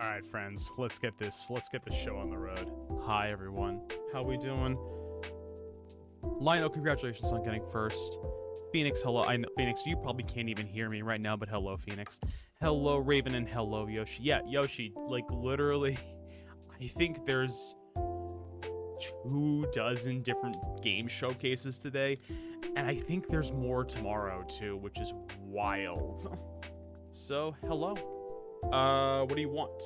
All right, friends, let's get this show on the road. Hi, everyone. How we doing? Lionel, congratulations on getting first. Phoenix, hello. I know, Phoenix, you probably can't even hear me right now, but hello, Phoenix. Hello, Raven, and hello, Yoshi. Yeah, Yoshi, like, literally, I think there's 24 different game showcases today, and I think there's more tomorrow, too, which is wild. So, hello. What do you want?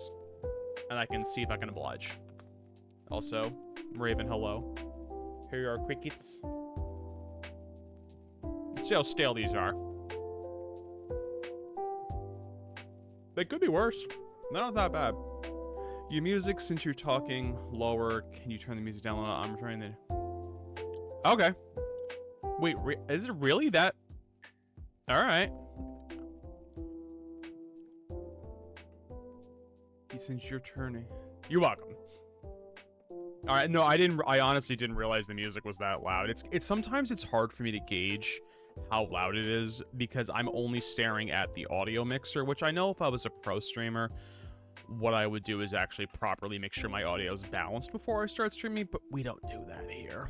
And I can see if I can oblige. Also, Raven, hello. Here are crickets. Let's see how stale these are. They could be worse. They're not that bad. Your music, since you're talking lower, can you turn the music down? I'm trying to... Okay. Wait, is it really that? Alright. Since you're turning... You're welcome. Alright, no, I honestly didn't realize the music was that loud. It's sometimes it's hard for me to gauge how loud it is because I'm only staring at the audio mixer, which I know if I was a pro streamer, what I would do is actually properly make sure my audio is balanced before I start streaming, but we don't do that here.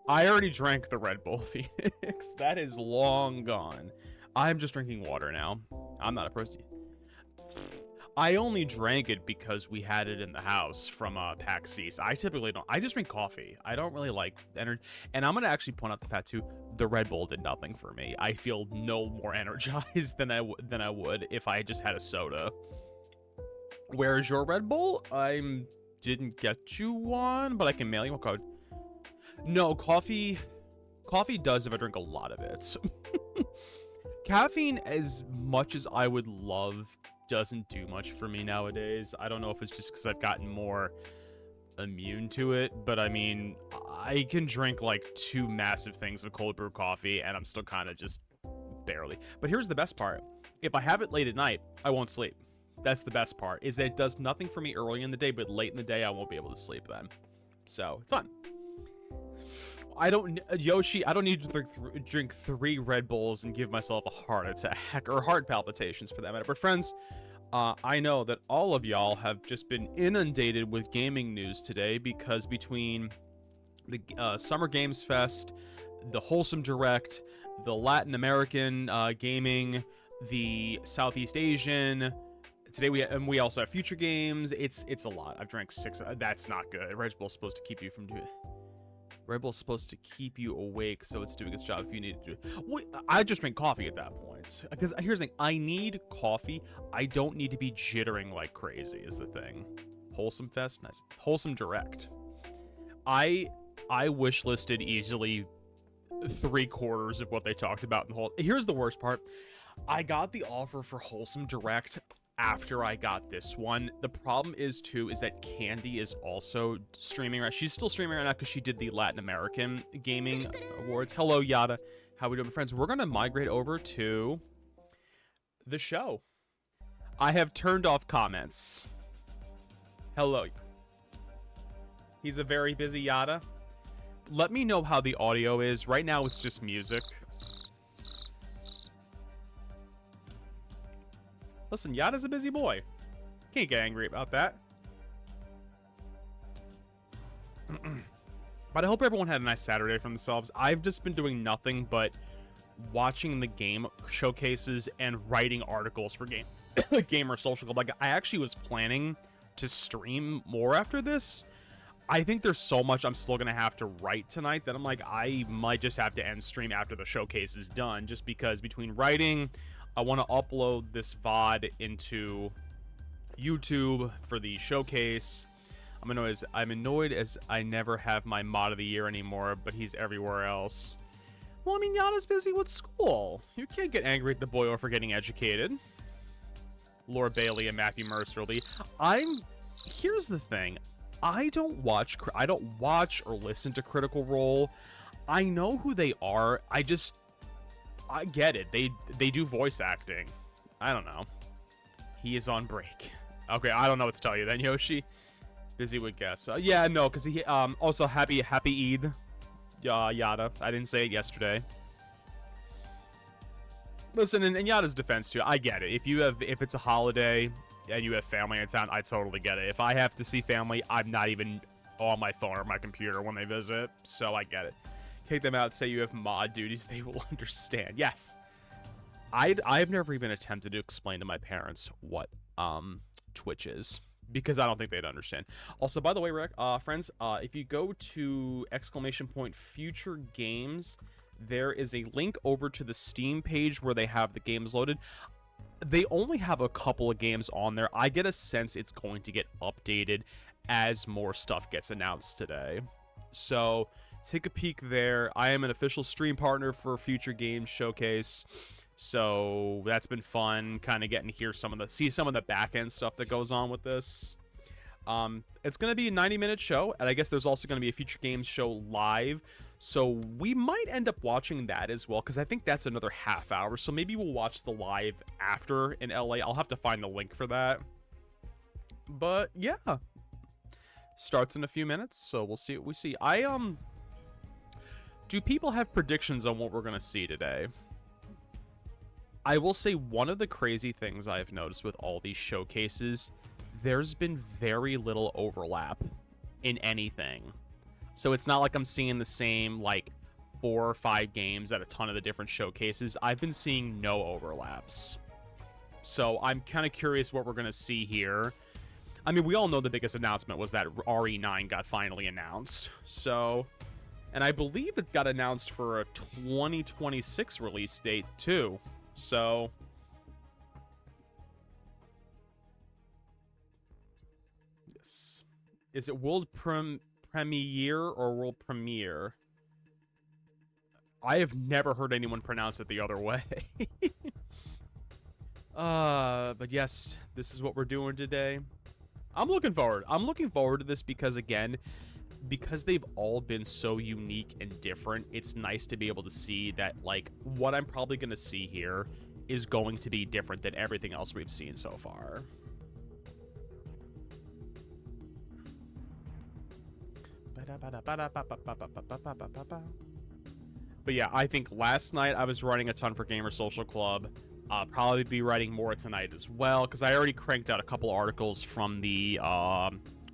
I already drank the Red Bull, Phoenix. That is long gone. I'm just drinking water now. I'm not a pro. I only drank it because we had it in the house from PAX East. I typically don't. I just drink coffee. I don't really like energy. And I'm going to actually point out the fact, too, the Red Bull did nothing for me. I feel no more energized than I would if I just had a soda. Where's your Red Bull? I didn't get you one, but I can mail you a code. No, coffee does if I drink a lot of it. Caffeine, as much as I would love, doesn't do much for me nowadays. I don't know if it's just because I've gotten more immune to it, but I mean, I can drink like 2 massive things of cold brew coffee and I'm still kind of just barely. But here's the best part. If I have it late at night, I won't sleep. That's the best part, is that it does nothing for me early in the day, but late in the day, I won't be able to sleep then. So, it's fun. Yoshi, I don't need to drink 3 Red Bulls and give myself a heart attack, or heart palpitations for that matter. But friends, I know that all of y'all have just been inundated with gaming news today, because between the Summer Games Fest, the Wholesome Direct, the Latin American gaming, the Southeast Asian... Today we also have Future Games. It's a lot. I've drank 6. That's not good. Red Bull's supposed to keep you from doing... Red Bull's supposed to keep you awake, so it's doing its job if you need to do it. Wait, I just drink coffee at that point. Because here's the thing. I need coffee. I don't need to be jittering like crazy is the thing. Wholesome Fest? Nice. Wholesome Direct. I wish listed easily 3/4 of what they talked about in the whole... Here's the worst part. I got the offer for Wholesome Direct after I got this one. The problem is that Candy is also streaming right. She's still streaming right now because she did the Latin American Gaming Awards. Hello, Yada. How we doing, friends? We're gonna migrate over to the show. I have turned off comments. Hello. He's a very busy Yada. Let me know how the audio is. Right now it's just music. Listen, Yada's a busy boy. Can't get angry about that. But I hope everyone had a nice Saturday for themselves. I've just been doing nothing but watching the game showcases and writing articles for Gamer Social Club. Like, I actually was planning to stream more after this. I think there's so much I'm still going to have to write tonight that I'm like, I might just have to end stream after the showcase is done, just because between writing... I want to upload this VOD into YouTube for the showcase. I'm annoyed as I never have my mod of the year anymore, but he's everywhere else. Well, I mean, Yada's busy with school. You can't get angry at the boy over getting educated. Laura Bailey and Matthew Mercerly. Here's the thing. I don't watch or listen to Critical Role. I know who they are. I get it. They do voice acting. I don't know. He is on break. Okay, I don't know what to tell you then, Yoshi. Busy with guests. Yeah, no, because he also happy Eid. Yada. I didn't say it yesterday. Listen, in Yada's defense too, I get it. If it's a holiday, and you have family in town, I totally get it. If I have to see family, I'm not even on my phone or my computer when they visit, so I get it. Kick them out, say you have mod duties, they will understand. Yes. I've never even attempted to explain to my parents what Twitch is, because I don't think they'd understand. Also, by the way, Rick, friends, if you go to !future games, there is a link over to the Steam page where they have the games loaded. They only have a couple of games on there. I get a sense it's going to get updated as more stuff gets announced today. So take a peek there. I am an official stream partner for Future Games Showcase. So that's been fun, kind of getting to hear see some of the back end stuff that goes on with this. It's going to be a 90-minute show, and I guess there's also going to be a Future Games show live. So we might end up watching that as well, because I think that's another half hour. So maybe we'll watch the live after in LA. I'll have to find the link for that. But yeah, starts in a few minutes, so we'll see what we see. Do people have predictions on what we're going to see today? I will say one of the crazy things I've noticed with all these showcases, there's been very little overlap in anything. So it's not like I'm seeing the same, like, 4 or 5 games at a ton of the different showcases. I've been seeing no overlaps. So I'm kind of curious what we're going to see here. I mean, we all know the biggest announcement was that RE9 got finally announced. So, and I believe it got announced for a 2026 release date, too. So, yes. Is it world premiere or world premiere? I have never heard anyone pronounce it the other way. But yes, this is what we're doing today. I'm looking forward. I'm looking forward to this because, again, because they've all been so unique and different, it's nice to be able to see that, like, what I'm probably going to see here is going to be different than everything else we've seen so far. But yeah, I think last night I was writing a ton for Gamer Social Club. I'll probably be writing more tonight as well, because I already cranked out a couple articles from the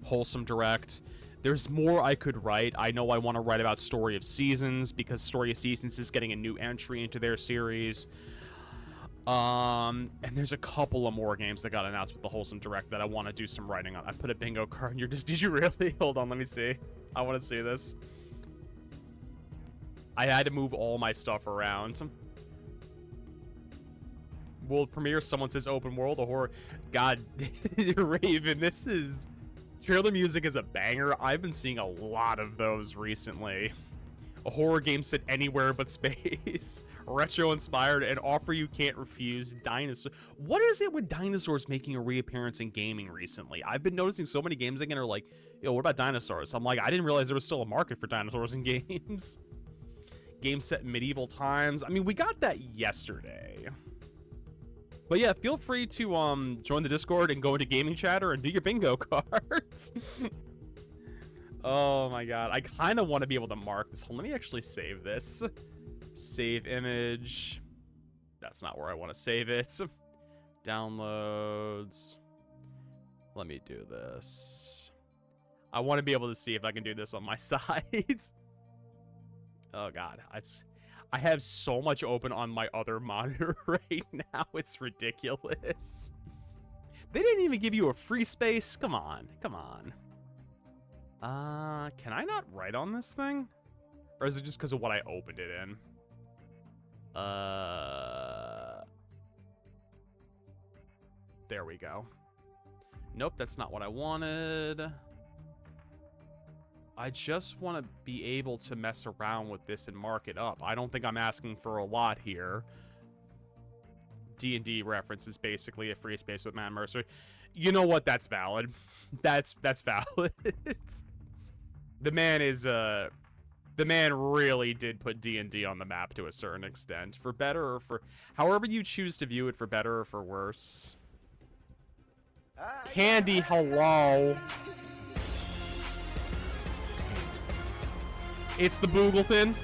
Wholesome Direct. There's more I could write. I know I want to write about Story of Seasons, because Story of Seasons is getting a new entry into their series. And there's a couple of more games that got announced with the Wholesome Direct that I want to do some writing on. I put a bingo card in your did you really? Hold on, let me see. I want to see this. I had to move all my stuff around. World premiere, someone says open world, a horror. God, Raven, this is... Trailer music is a banger. I've been seeing a lot of those recently. A horror game set anywhere but space. Retro-inspired, and offer you can't refuse. Dinosaur. What is it with dinosaurs making a reappearance in gaming recently? I've been noticing so many games again are like, yo, what about dinosaurs? I'm like, I didn't realize there was still a market for dinosaurs in games. Game set in medieval times. I mean, we got that yesterday. But yeah, feel free to join the Discord and go into Gaming Chatter and do your bingo cards. Oh my god, I kind of want to be able to mark this. Let me actually save this. Save image. That's not where I want to save it. Downloads. Let me do this. I want to be able to see if I can do this on my side. Oh god, I have so much open on my other monitor right now. It's ridiculous. They didn't even give you a free space. Come on, come on. Can I not write on this thing? Or is it just because of what I opened it in? There we go. Nope, that's not what I wanted. I just want to be able to mess around with this and mark it up. I don't think I'm asking for a lot here. D&D reference is basically a free space with Matt Mercer. You know what? That's valid. That's valid. The man really did put D&D on the map to a certain extent, for better or for however you choose to view it, for better or for worse. Candy, hello. It's the Boogleton.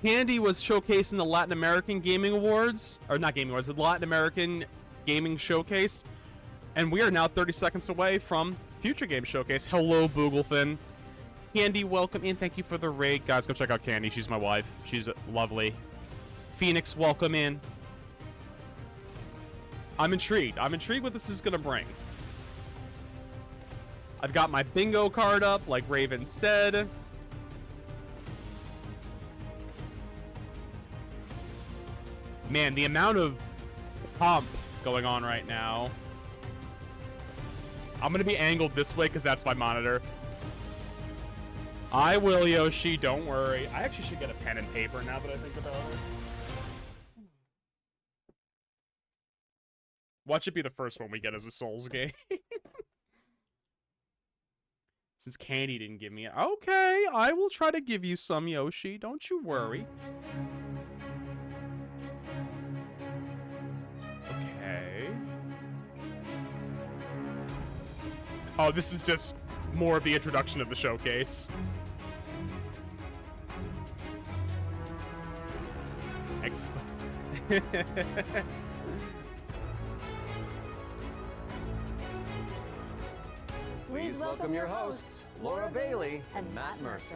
Candy was showcasing the Latin American Gaming Awards, or not Gaming Awards, the Latin American Gaming Showcase. And we are now 30 seconds away from Future Game Showcase. Hello, Booglefin. Candy, welcome in. Thank you for the raid. Guys, go check out Candy. She's my wife. She's lovely. Phoenix, welcome in. I'm intrigued. I'm intrigued what this is going to bring. I've got my bingo card up, like Raven said. Man, the amount of pomp going on right now. I'm going to be angled this way because that's my monitor. I will, Yoshi. Don't worry. I actually should get a pen and paper now that I think about it. Watch it be the first one we get as a Souls game. Since Candy didn't give me it. Okay, I will try to give you some, Yoshi. Don't you worry. Okay. Oh, this is just more of the introduction of the showcase. Please welcome your hosts, Laura Bailey and Matt Mercer.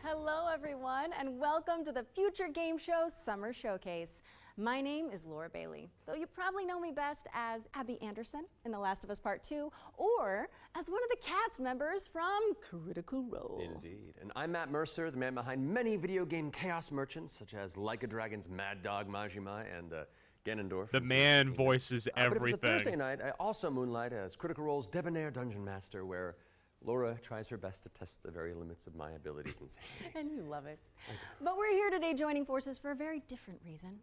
Hello, everyone, and welcome to the Future Game Show Summer Showcase. My name is Laura Bailey, though you probably know me best as Abby Anderson in The Last of Us Part 2, or as one of the cast members from Critical Role. Indeed. And I'm Matt Mercer, the man behind many video game chaos merchants, such as Like a Dragon's Mad Dog Majima and Ganondorf. The man voices everything. But if it's a Thursday night, I also moonlight as Critical Role's debonair dungeon master, where Laura tries her best to test the very limits of my abilities and sanity. And you love it. But we're here today joining forces for a very different reason.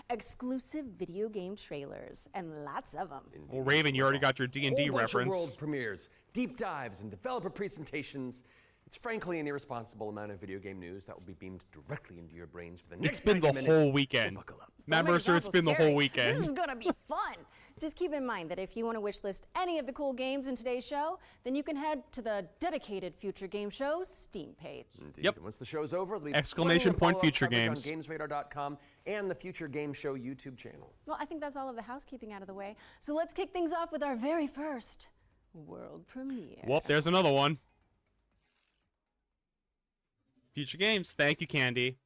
Exclusive video game trailers, and lots of them. Indeed. Well, Raven, you already got your D&D reference. World premieres, deep dives, and developer presentations. It's frankly an irresponsible amount of video game news that will be beamed directly into your brains for the next 90 minutes. It's been the whole weekend. So buckle up. Matt Mercer, it's been the whole weekend. This is gonna be fun. Just keep in mind that if you want to wishlist any of the cool games in today's show, then you can head to the dedicated Future Game Show Steam page. Indeed. Yep. And once the show's over, there'll be Exclamation point plenty of Future follow-up coverage Games. on GamesRadar.com and the Future Game Show YouTube channel. Well, I think that's all of the housekeeping out of the way. So let's kick things off with our very first world premiere. Well, there's another one. Future Games. Thank you, Candy.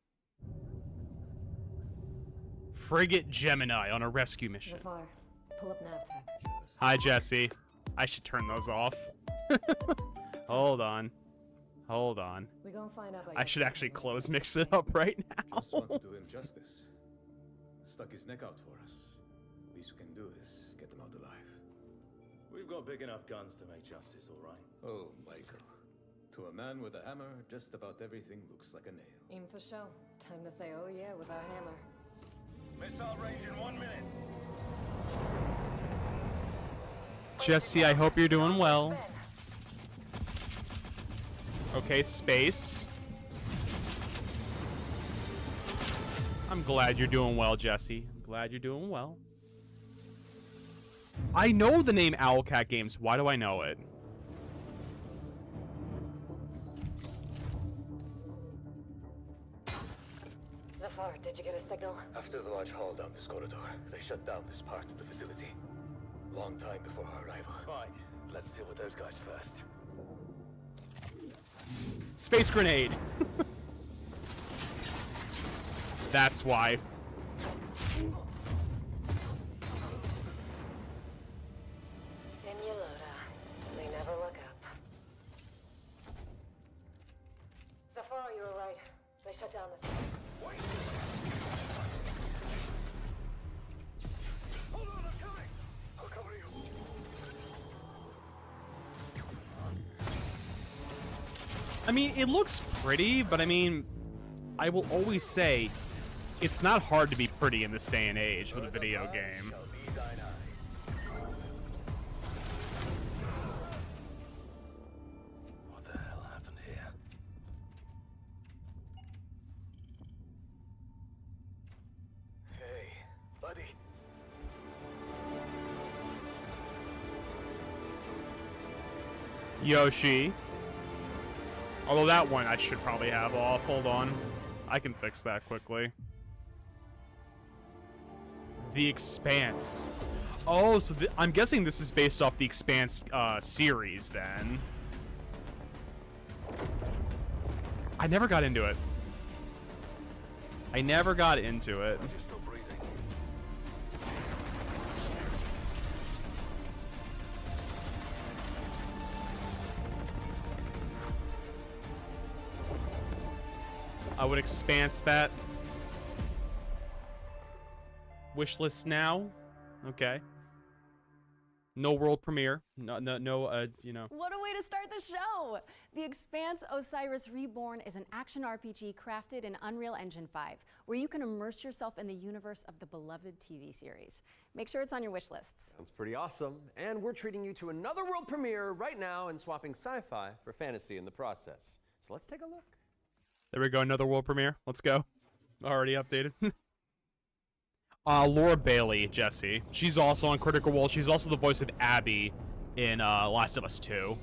Frigate Gemini on a rescue mission. Zafar, pull up NavTech. Hi, Jesse. I should turn those off. Hold on. Hold on. We gonna find out about I should actually close mix it up right now. Just want to do him justice. Stuck his neck out for us. Least we can do is get him out alive. We've got big enough guns to make justice, all right? Oh, Michael. To a man with a hammer, just about everything looks like a nail. Aim for show. Time to say oh yeah with our hammer. Missile range in 1 minute. Jesse, I hope you're doing well. Okay, space. I'm glad you're doing well, Jesse. I'm glad you're doing well. I know the name Owlcat Games. Why do I know it? Zafar, did you get a signal? After the large haul down this corridor, they shut down this part of the facility. Long time before our arrival. Fine. Let's deal with those guys first. Space grenade. That's why. In Yolota. They never look up. Zafar, you were right. They shut down this. Hold on, I'm coming! I'll cover you. I mean, it looks pretty, but I mean, I will always say, it's not hard to be pretty in this day and age with a video game. Shall be thine eyes. What the hell happened here? Hey, buddy. Yoshi. Although that one I should probably have off. Hold on. I can fix that quickly. The Expanse. Oh, so I'm guessing this is based off the Expanse series then. I never got into it. I never got into it. You're still breathing. I would Expanse that. Wishlist now. Okay. No world premiere. No, you know. What a way to start the show! The Expanse Osiris Reborn is an action RPG crafted in Unreal Engine 5, where you can immerse yourself in the universe of the beloved TV series. Make sure it's on your wish lists. Sounds pretty awesome. And we're treating you to another world premiere right now and swapping sci-fi for fantasy in the process. So let's take a look. There we go, another world premiere. Let's go. Already updated. Laura Bailey, Jesse. She's also on Critical Role. She's also the voice of Abby in Last of Us 2.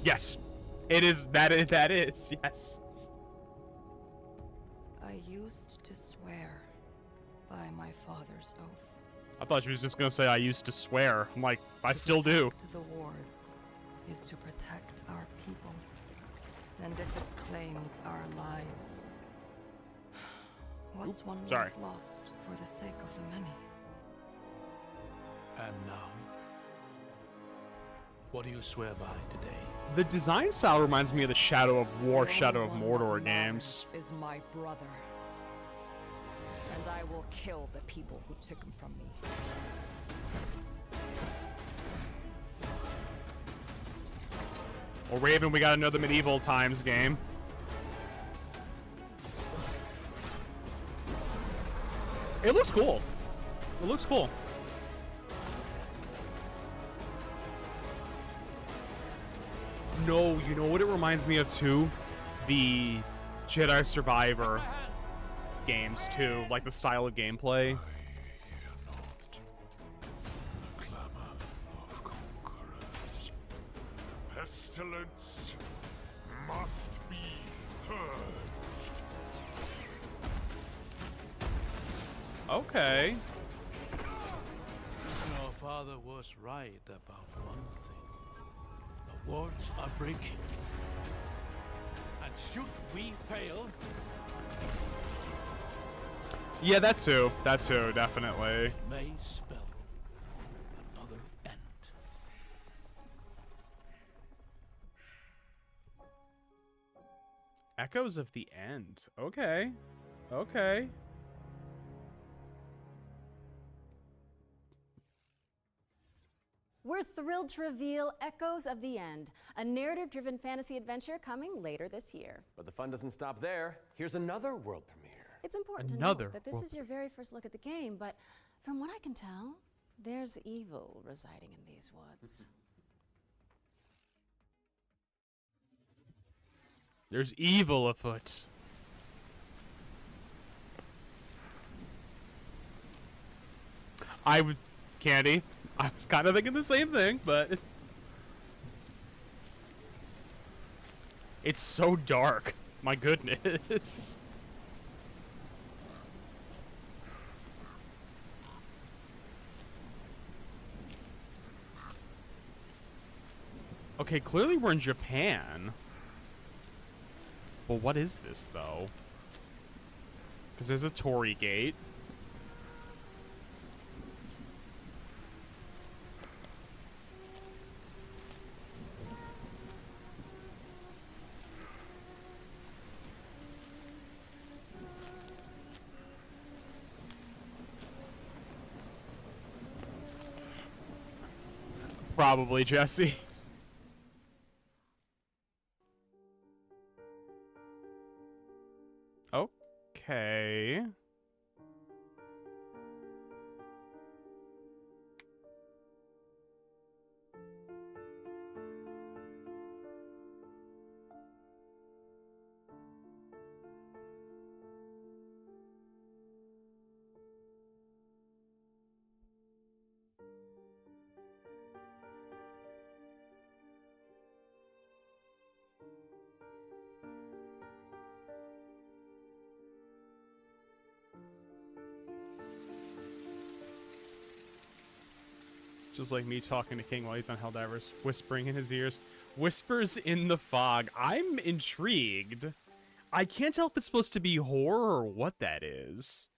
Yes. It is, that is, yes. I used to swear by my father's oath. I thought she was just gonna say I used to swear. I'm like, I still do. The wards is to protect our people. And if it claims our lives, what's one life lost for the sake of the many? And now, what do you swear by today? The design style reminds me of the Shadow of War, The Shadow of only one Mordor that games. matters is my brother. And I will kill the people who took him from me. Well, Raven, we got another Medieval Times game. It looks cool. It looks cool. No, you know what it reminds me of too? The Jedi Survivor games too, like the style of gameplay. Pestilence must be purged. Okay. Your father was right about one thing. The wards are breaking. And should we fail, Yeah, that too, definitely. it may spell another end. Echoes of the End. Okay. Okay. We're thrilled to reveal Echoes of the End, a narrative-driven fantasy adventure coming later this year. But the fun doesn't stop there. Here's another world premiere. It's important to Another note that this is your very first look at the game, but from what I can tell, there's evil residing in these woods. There's evil afoot. Candy, I was kind of thinking the same thing, but it's so dark. My goodness. Okay, clearly we're in Japan. But what is this, though? Because there's a Torii gate. Probably, Jesse. Okay. Just like me talking to King while he's on Helldivers, whispering in his ears. Whispers in the fog. I'm intrigued. I can't tell if it's supposed to be horror or what that is.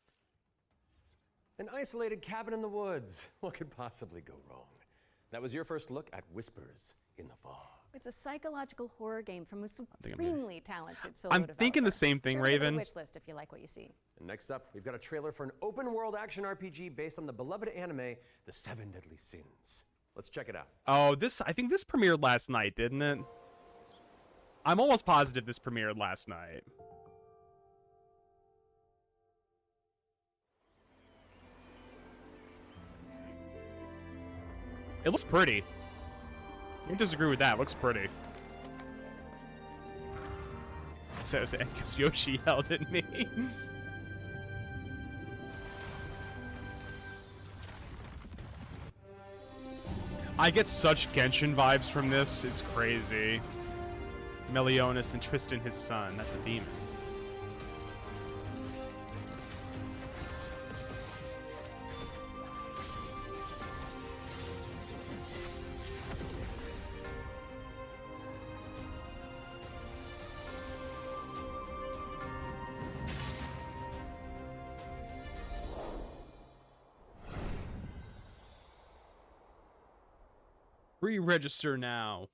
An isolated cabin in the woods. What could possibly go wrong? That was your first look at Whispers in the Fog. It's a psychological horror game from a supremely talented solo I'm developer. thinking the same thing, Sure, give it a Raven. wish list if you like what you see. And next up, we've got a trailer for an open-world action RPG based on the beloved anime, The Seven Deadly Sins. Let's check it out. Oh, I think this premiered last night, didn't it? I'm almost positive this premiered last night. It looks pretty. I don't disagree with that. It looks pretty. Says because Yoshi yelled at me. I get such Genshin vibes from this. It's crazy. Meliodas and Tristan, his son. That's a demon. Re-register now.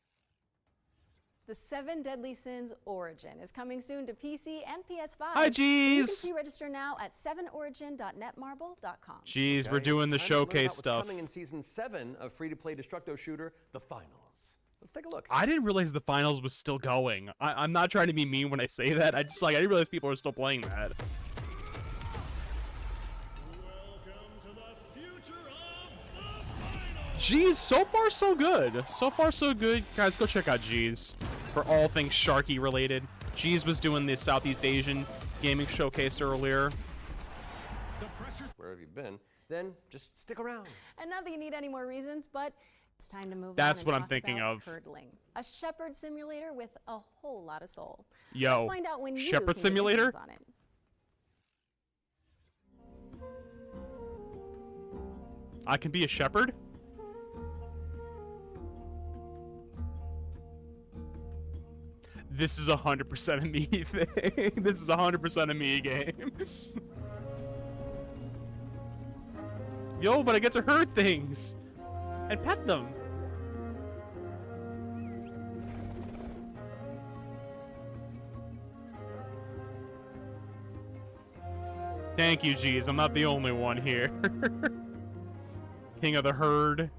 The Seven Deadly Sins Origin is coming soon to PC and PS5. Hi, You can Jeez. pre-register now at 7origin.netmarble.com. Jeez, we're Okay, doing the it's time to learn about showcase what's stuff. Coming in Season 7 of free-to-play Destructo shooter, The Finals. Let's take a look. I didn't realize the finals was still going. I'm not trying to be mean when I say that. I didn't realize people are still playing that. Jeez, so far so good. So far so good. Guys, go check out Jeez for all things Sharky related. Jeez was doing the Southeast Asian gaming showcase earlier. Where have you been? Then just stick around. And not that you need any more reasons, but it's time to move That's on and what I'm talk thinking about of. Hurdling, a shepherd simulator with a whole lot of soul. Yo, Let's find out when you Shepherd can get your Simulator? hands on it. I can be a shepherd? This is 100% a me thing. This is 100% a me game. Yo, but I get to herd things and pet them. Thank you, Jeez. I'm not the only one here. King of the herd.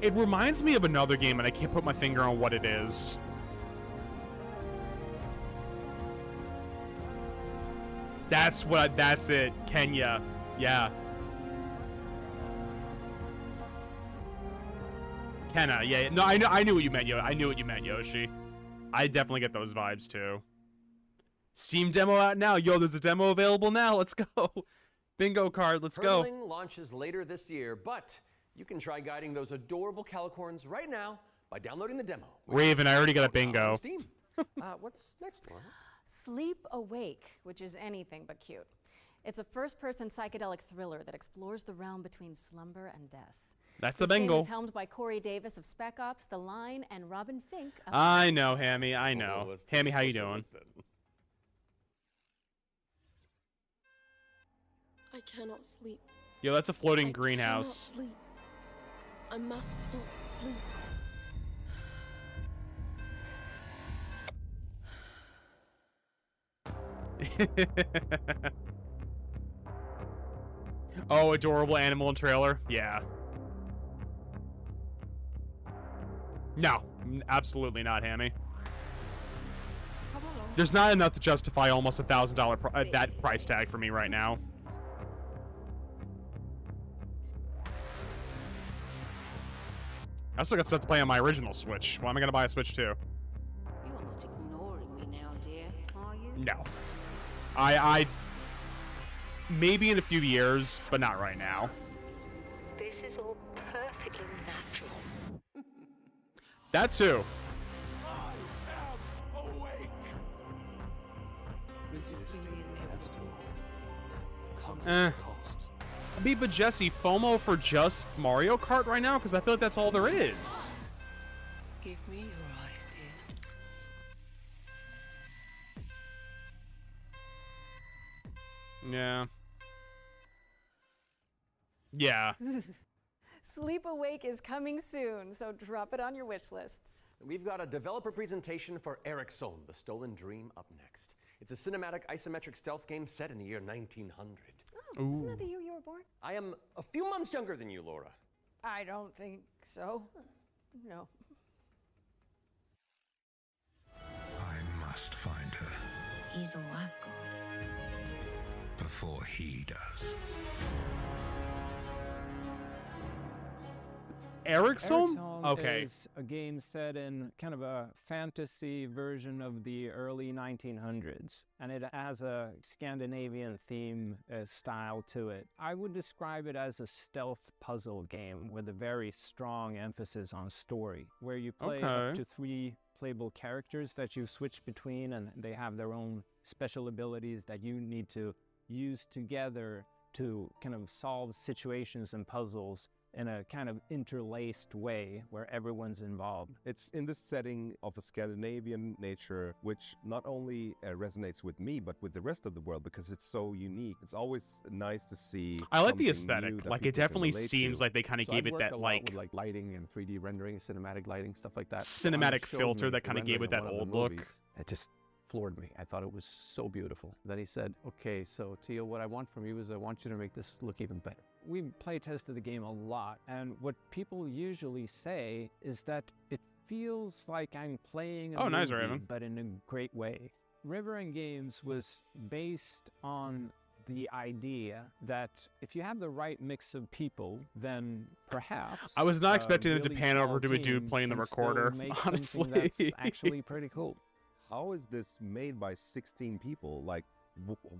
It reminds me of another game, and I can't put my finger on what it is. That's it. Kenya. Yeah. Kenna, yeah. No, I knew what you meant, Yo. I knew what you meant, Yoshi. I definitely get those vibes, too. Steam demo out now. Yo, there's a demo available now. Let's go. Bingo card. Let's go. Hurdling launches later this year, but you can try guiding those adorable calicorns right now by downloading the demo. Raven, I already got a bingo. On Steam. What's next, Laura? Sleep Awake, which is anything but cute. It's a first-person psychedelic thriller that explores the realm between slumber and death. That's a This game bingo. is helmed by Corey Davis of Spec Ops, The Line, and Robin Fink of I know, Hammy. I Oh, know. let's take Hammy, a how you closer doing? look then. I cannot sleep. Yo, that's a floating I greenhouse. cannot sleep. I must not sleep. Oh, adorable animal and trailer. Yeah. No, absolutely not, Hammy. There's not enough to justify almost $1,000 that price tag for me right now. I still got stuff to play on my original Switch. Why am I gonna buy a Switch too? You're not ignoring me now, dear, are you? No. I maybe in a few years, but not right now. This is all perfectly natural. That too. I am awake. Resisting the inevitable comes Eh. at a cost. I mean, but Jesse, FOMO for just Mario Kart right now? Because I feel like that's all there is. Give me your idea. Yeah. Yeah. Sleep Awake is coming soon, so drop it on your wish lists. We've got a developer presentation for Eric Sohn, The Stolen Dream, up next. It's a cinematic isometric stealth game set in the year 1900. Oh, isn't that the year you were born? I am a few months younger than you, Laura. I don't think so. No. I must find her He's a lifeguard. before he does. Ericsson? Home Okay. is a game set in kind of a fantasy version of the early 1900s, and it has a Scandinavian theme style to it. I would describe it as a stealth puzzle game with a very strong emphasis on story, where you play up to 3 playable characters that you switch between, and they have their own special abilities that you need to use together to kind of solve situations and puzzles in a kind of interlaced way where everyone's involved. It's in this setting of a Scandinavian nature, which not only resonates with me, but with the rest of the world, because it's so unique. It's always nice to see. I like the something aesthetic. new that Like, it people can definitely relate seems to. like they kind of So gave I've it worked that, a lot like, with, like lighting and 3D rendering, cinematic lighting, stuff like that. cinematic Showed filter me that the kind of gave it rendering that of one of old the look. movies. It just floored me. I thought it was so beautiful. Then he said, okay, so Tio, what I want from you is I want you to make this look even better. We play tested the game a lot, and what people usually say is that it feels like I'm playing a nice, movie, Raven. but in a great way. River End Games was based on the idea that if you have the right mix of people, then perhaps I was not a expecting them to really pan over small to a dude team playing the can still recorder, make honestly. something that's actually pretty cool. How is this made by 16 people? Like,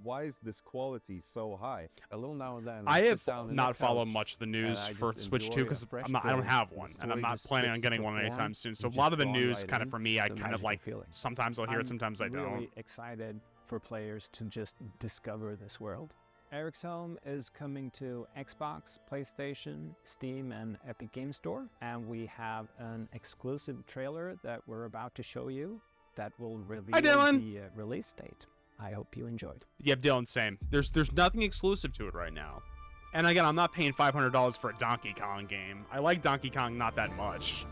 why is this quality so high? A little now and then. I have sit down in not the followed couch, much of the news and I for just Switch 2 enjoy a because fresh I don't game. have The one, and story I'm not just planning on fits getting into one anytime form. soon. You So a just lot of the drawn news, right kind of in. for me, I It's a kind of magical like, feeling. sometimes I'll hear it, sometimes I I'm don't. really excited for players to just discover this world. Eric's Home is coming to Xbox, PlayStation, Steam, and Epic Game Store, and we have an exclusive trailer that we're about to show you that will reveal the release date. I hope you enjoyed. Yeah, Dylan, same. There's nothing exclusive to it right now. And again, I'm not paying $500 for a Donkey Kong game. I like Donkey Kong not that much.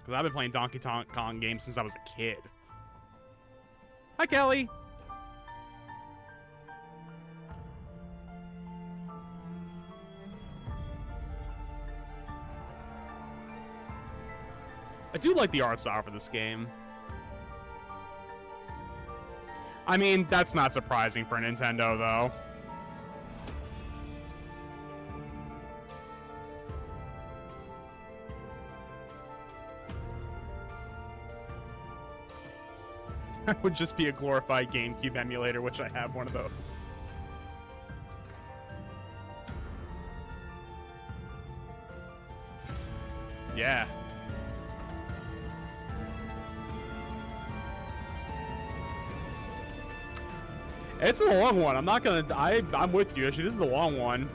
Because I've been playing Donkey Kong games since I was a kid. Hi, Kelly! I do like the art style for this game. I mean, that's not surprising for Nintendo, though. That would just be a glorified GameCube emulator, which I have one of those. Yeah. It's a long one. I'm not gonna. I'm with you. Actually, this is a long one.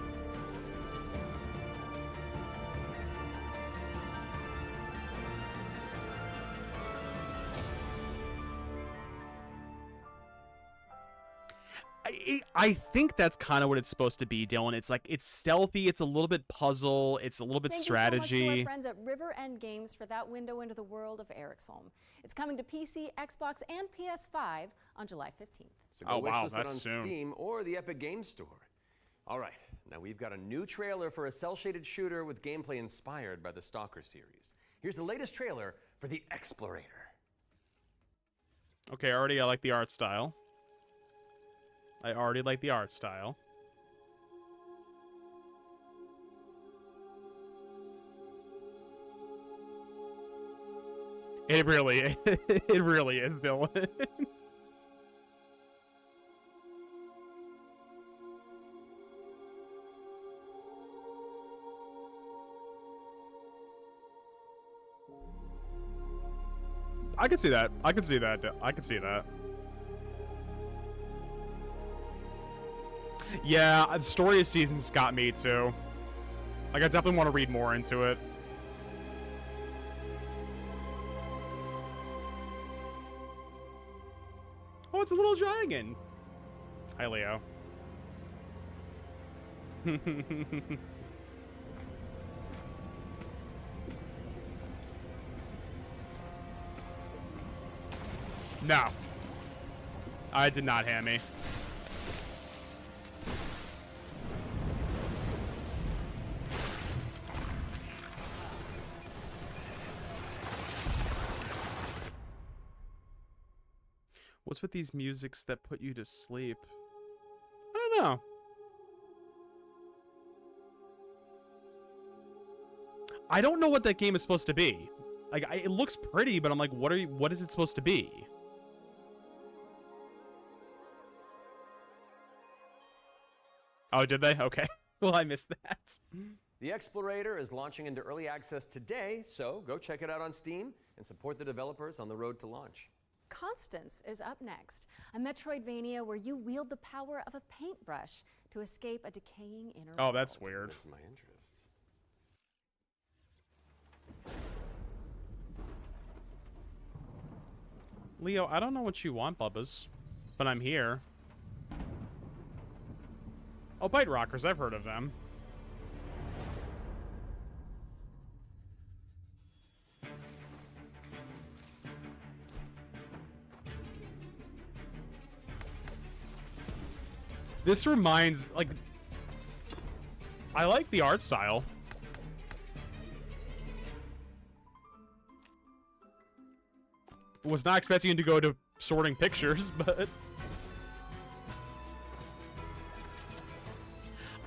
I think that's kind of what it's supposed to be, Dylan. It's like, it's stealthy, it's a little bit puzzle, it's a little bit strategy. Thank you so much to our friends at River End Games for that window into the world of Eric's Home. It's coming to PC, Xbox, and PS5 on July 15th. So go wishlist it on Steam or the Epic Games Store. All right, now we've got a new trailer for a cel-shaded shooter with gameplay inspired by the Stalker series. Here's the latest trailer for The Explorator. Okay, I like the art style. I already like the art style. It really is, Dylan. I could see that. I could see that. I could see that. Yeah, the story of Seasons got me too. Like, I definitely want to read more into it. Oh, it's a little dragon. Hi, Leo. No. I did not hand me. What's with these musics that put you to sleep? I don't know. I don't know what that game is supposed to be. Like, it looks pretty, but I'm like, what is it supposed to be? Oh, did they? Okay. Well, I missed that. The Explorator is launching into early access today, so go check it out on Steam and support the developers on the road to launch. Constance is up next, a Metroidvania where you wield the power of a paintbrush to escape a decaying inner world. Oh, that's weird. That's my interests. Leo, I don't know what you want, Bubbas, but I'm here. Oh, Bite Rockers, I've heard of them. This reminds, like, I like the art style. Was not expecting him to go to sorting pictures, but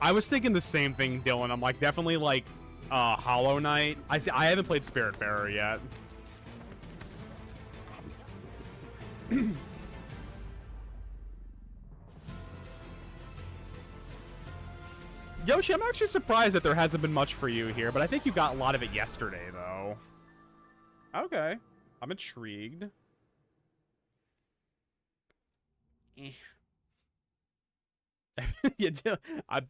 I was thinking the same thing, Dylan. I'm like, definitely like Hollow Knight. I haven't played Spiritfarer yet. Yoshi, I'm actually surprised that there hasn't been much for you here, but I think you got a lot of it yesterday, though. Okay. I'm intrigued. Yeah,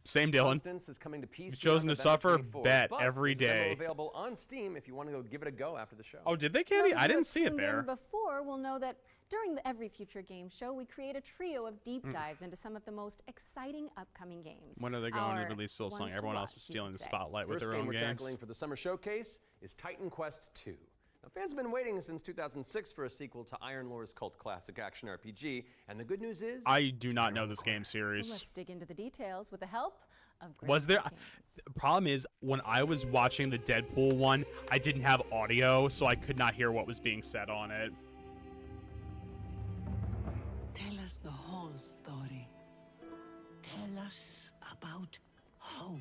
same Dylan. Constance is coming to PC. You've chosen on to November suffer, 24th, bet but every there's a demo day. available on Steam if you want to go give it a go after the show. Oh, did they, Candy? Those of I you didn't who see it tuned in there. Before will know that during the Every Future Game Show, we create a trio of deep dives into some of the most exciting upcoming games. When are they going to Our release Silsong? ones to Everyone else watch, is you stealing could the say. spotlight with First their game own we're games. tackling for the summer showcase is Titan Quest II. Now, fans have been waiting since 2006 for a sequel to Iron Lore's cult classic action RPG, and the good news is I do not know this game So series. let's dig into the details with the help of Was there? Games. The problem is, when I was watching the Deadpool one, I didn't have audio, so I could not hear what was being said on it. Tell us the whole story. Tell us about hope.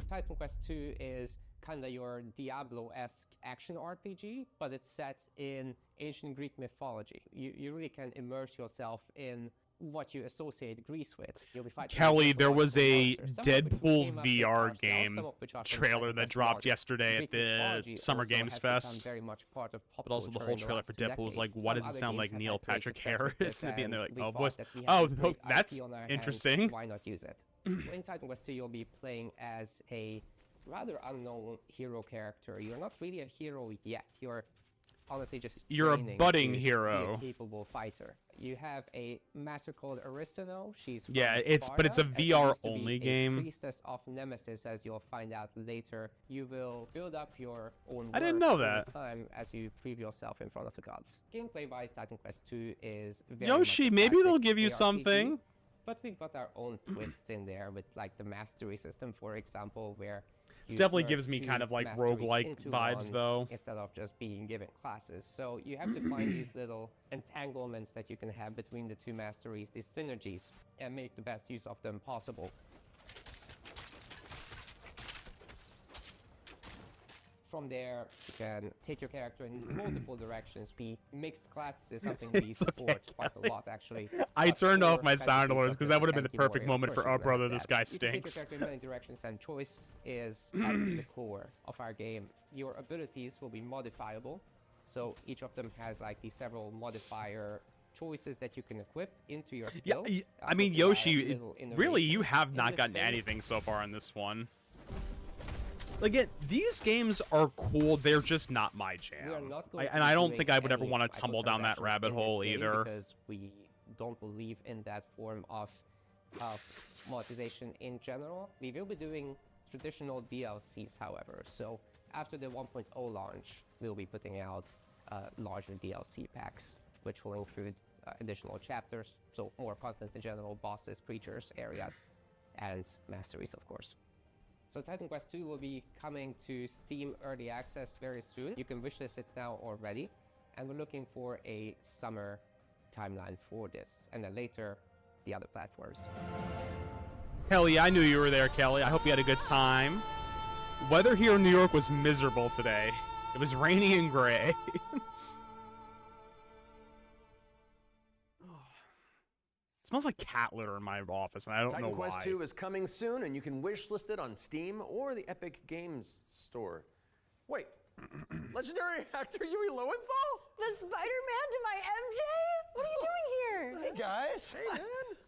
Titan Quest II is kind of your Diablo-esque action RPG, but it's set in ancient Greek mythology. You really can immerse yourself in what you associate Greece with. You'll be fighting Kelly, there was a monsters, some of which we Deadpool came up with VR ourselves, game some of which are from trailer Titan that Quest dropped Lore. yesterday at Greek the mythology Summer also Games has become Fest. very much part of pop But also the culture whole in the trailer for last Deadpool was like, decades. what Some does it other sound like games have Neil had great Patrick success with Harris? this, At the end, they're and like, we oh, thought voice. that we had Oh, this great that's IP on our hands, interesting. why not use it? In Titan Quest 2, you'll be playing as a rather unknown hero character. You're not really a hero yet. You're honestly just You're a training budding to hero. be a capable fighter. You have a master called Aristano. She's from Yeah, but it's a Sparta, and she VR used to be only a game. priestess of Nemesis, as you'll find out later. You will build up your own I didn't worth know over that. time as you prove yourself in front of the gods. Gameplay-wise, Titan Quest 2 is very Yoshi, much a maybe they'll classic give you ARPG, something. But we've got our own twists in there with like the mastery system, for example, where This you definitely merge gives me two kind of like masteries roguelike into vibes, one though. instead of just being given classes. So you have to find these little entanglements that you can have between the two masteries, these synergies, and make the best use of them possible. From there, you can take your character in multiple directions. Mixed classes is something we It's support okay, quite a lot, actually. I But turned off for my fantasy sound alerts such because as that would have been the Tanky perfect Warrior, moment of for, course oh you can brother, have this that. guy You can take your stinks. character in many directions, and choice is at the core of our game. Your abilities will be modifiable, so each of them has like these several modifier choices that you can equip into your Yeah, skill. I mean, with a Yoshi, little really, innovation you have in not this gotten space. anything so far in this one. Again, these games are cool. They're just not my We are jam. not going to And be I don't doing think I would ever any want to tumble down that microtransactions rabbit in this hole game either. because we don't believe in that form of monetization in general. We will be doing traditional DLCs, however. So after the 1.0 launch, we'll be putting out larger DLC packs, which will include additional chapters, so more content in general, bosses, creatures, areas, and masteries, of course. So Titan Quest 2 will be coming to Steam Early Access very soon. You can wishlist it now already, and we're looking for a summer timeline for this, and then later, the other platforms. Hell yeah, I knew you were there, Kelly. I hope you had a good time. Weather here in New York was miserable today. It was rainy and gray. Smells like cat litter in my office, and I don't know why. Titan Quest 2 is coming soon, and you can wishlist it on Steam or the Epic Games Store. Wait, legendary actor Yui Lowenthal? The Spider-Man to my MJ? What are you doing here? Hey guys. Hey man.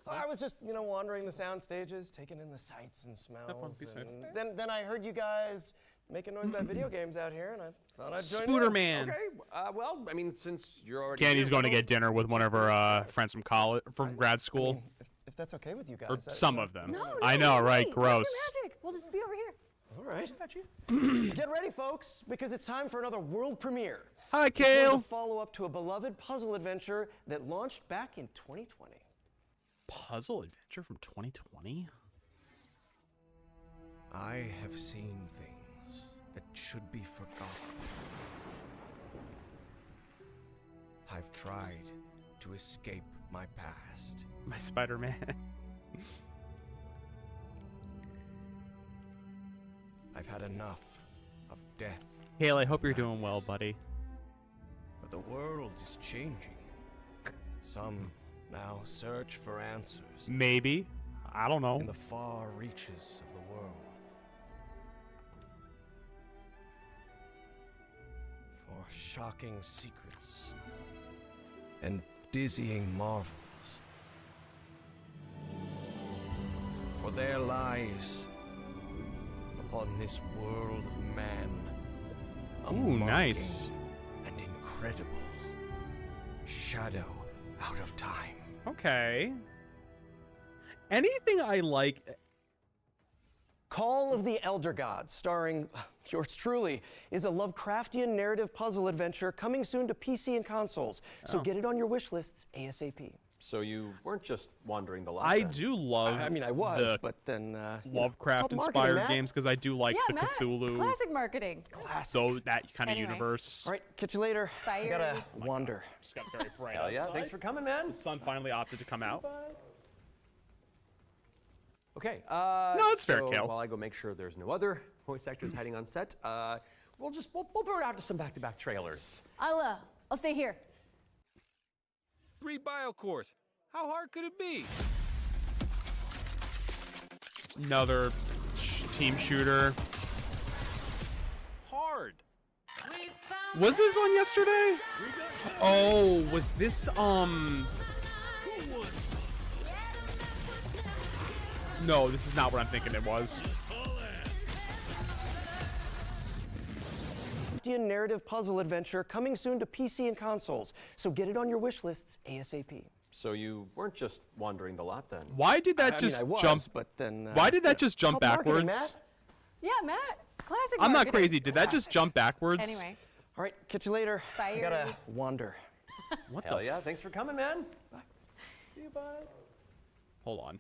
I was just, wandering the sound stages, taking in the sights and smells. And then I heard you guys making noise about video games out here, and I thought I'd join in. Spooderman. Okay, well, I mean, since you're already Candy's here, going to get dinner with one of her friends from college, from grad school. If that's okay with you guys. Or some of them. No, I know, no, right? wait, Gross. that's your magic. We'll just be over here. All right. Get ready, folks, because it's time for another world premiere. Hi, It's Kale. a follow-up to a beloved puzzle adventure that launched back in 2020. Puzzle adventure from 2020? I have seen things that should be forgotten. I've tried to escape my past. My Spider-Man. I've had enough of death. Hale, I hope you're doing well, buddy. But the world is changing. Some now search for answers. Maybe. I don't know. In the far reaches of the world. For shocking secrets and dizzying marvels. For there lies upon this world of man a Ooh, nice. and incredible shadow out of time. Okay. Anything I like. Call of the Elder Gods, starring yours truly, is a Lovecraftian narrative puzzle adventure coming soon to PC and consoles. So get it on your wish lists ASAP. So you weren't just wandering the lot. I then. do love. I mean, I was, the but then Lovecraft-inspired games because I do like Yeah, the Matt, Cthulhu. classic marketing. So that kind of Anyway. universe. All right, catch you later. Bye, I gotta Yuri. wander. Just got very bright Hell yeah, outside. thanks for coming, man. The sun finally opted to come out. Okay. No, it's fair, so Kale. While I go make sure there's no other voice actors hiding on set, we'll throw it out to some back-to-back trailers. I'll stay here. Read bio course. How hard could it be? Another team shooter. Hard. Was this on yesterday? Oh, was this No, this is not what I'm thinking it was. Narrative puzzle adventure coming soon to PC and consoles. So get it on your wish lists ASAP. So you weren't just wandering the lot then? Why did that I just mean, I was, jump? but then, Why did that just jump Called marketing, backwards? Yeah, Matt. Classic I'm not marketing. crazy. Did that just jump backwards? Anyway. All right, catch you later. Bye, I gotta Yuri. wander. What Hell the? yeah, thanks for coming, man. Bye. See you, bye. Hold on.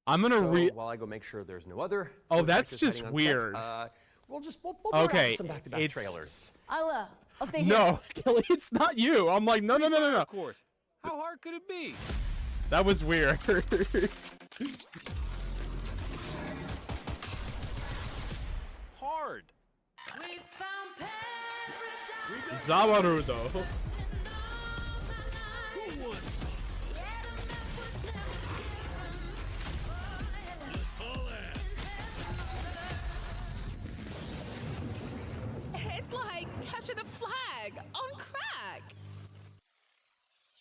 I'm gonna While I go make sure there's no other. Oh, voice that's actors just hiding on weird. Set, we'll throw it out Okay, to some back-to-back it's- trailers. I'll stay here. No, Kelly, it's not you. I'm like, no. Of course. How hard could it be? That was weird. Hard. Zawarudo. It's like capture the flag on crack.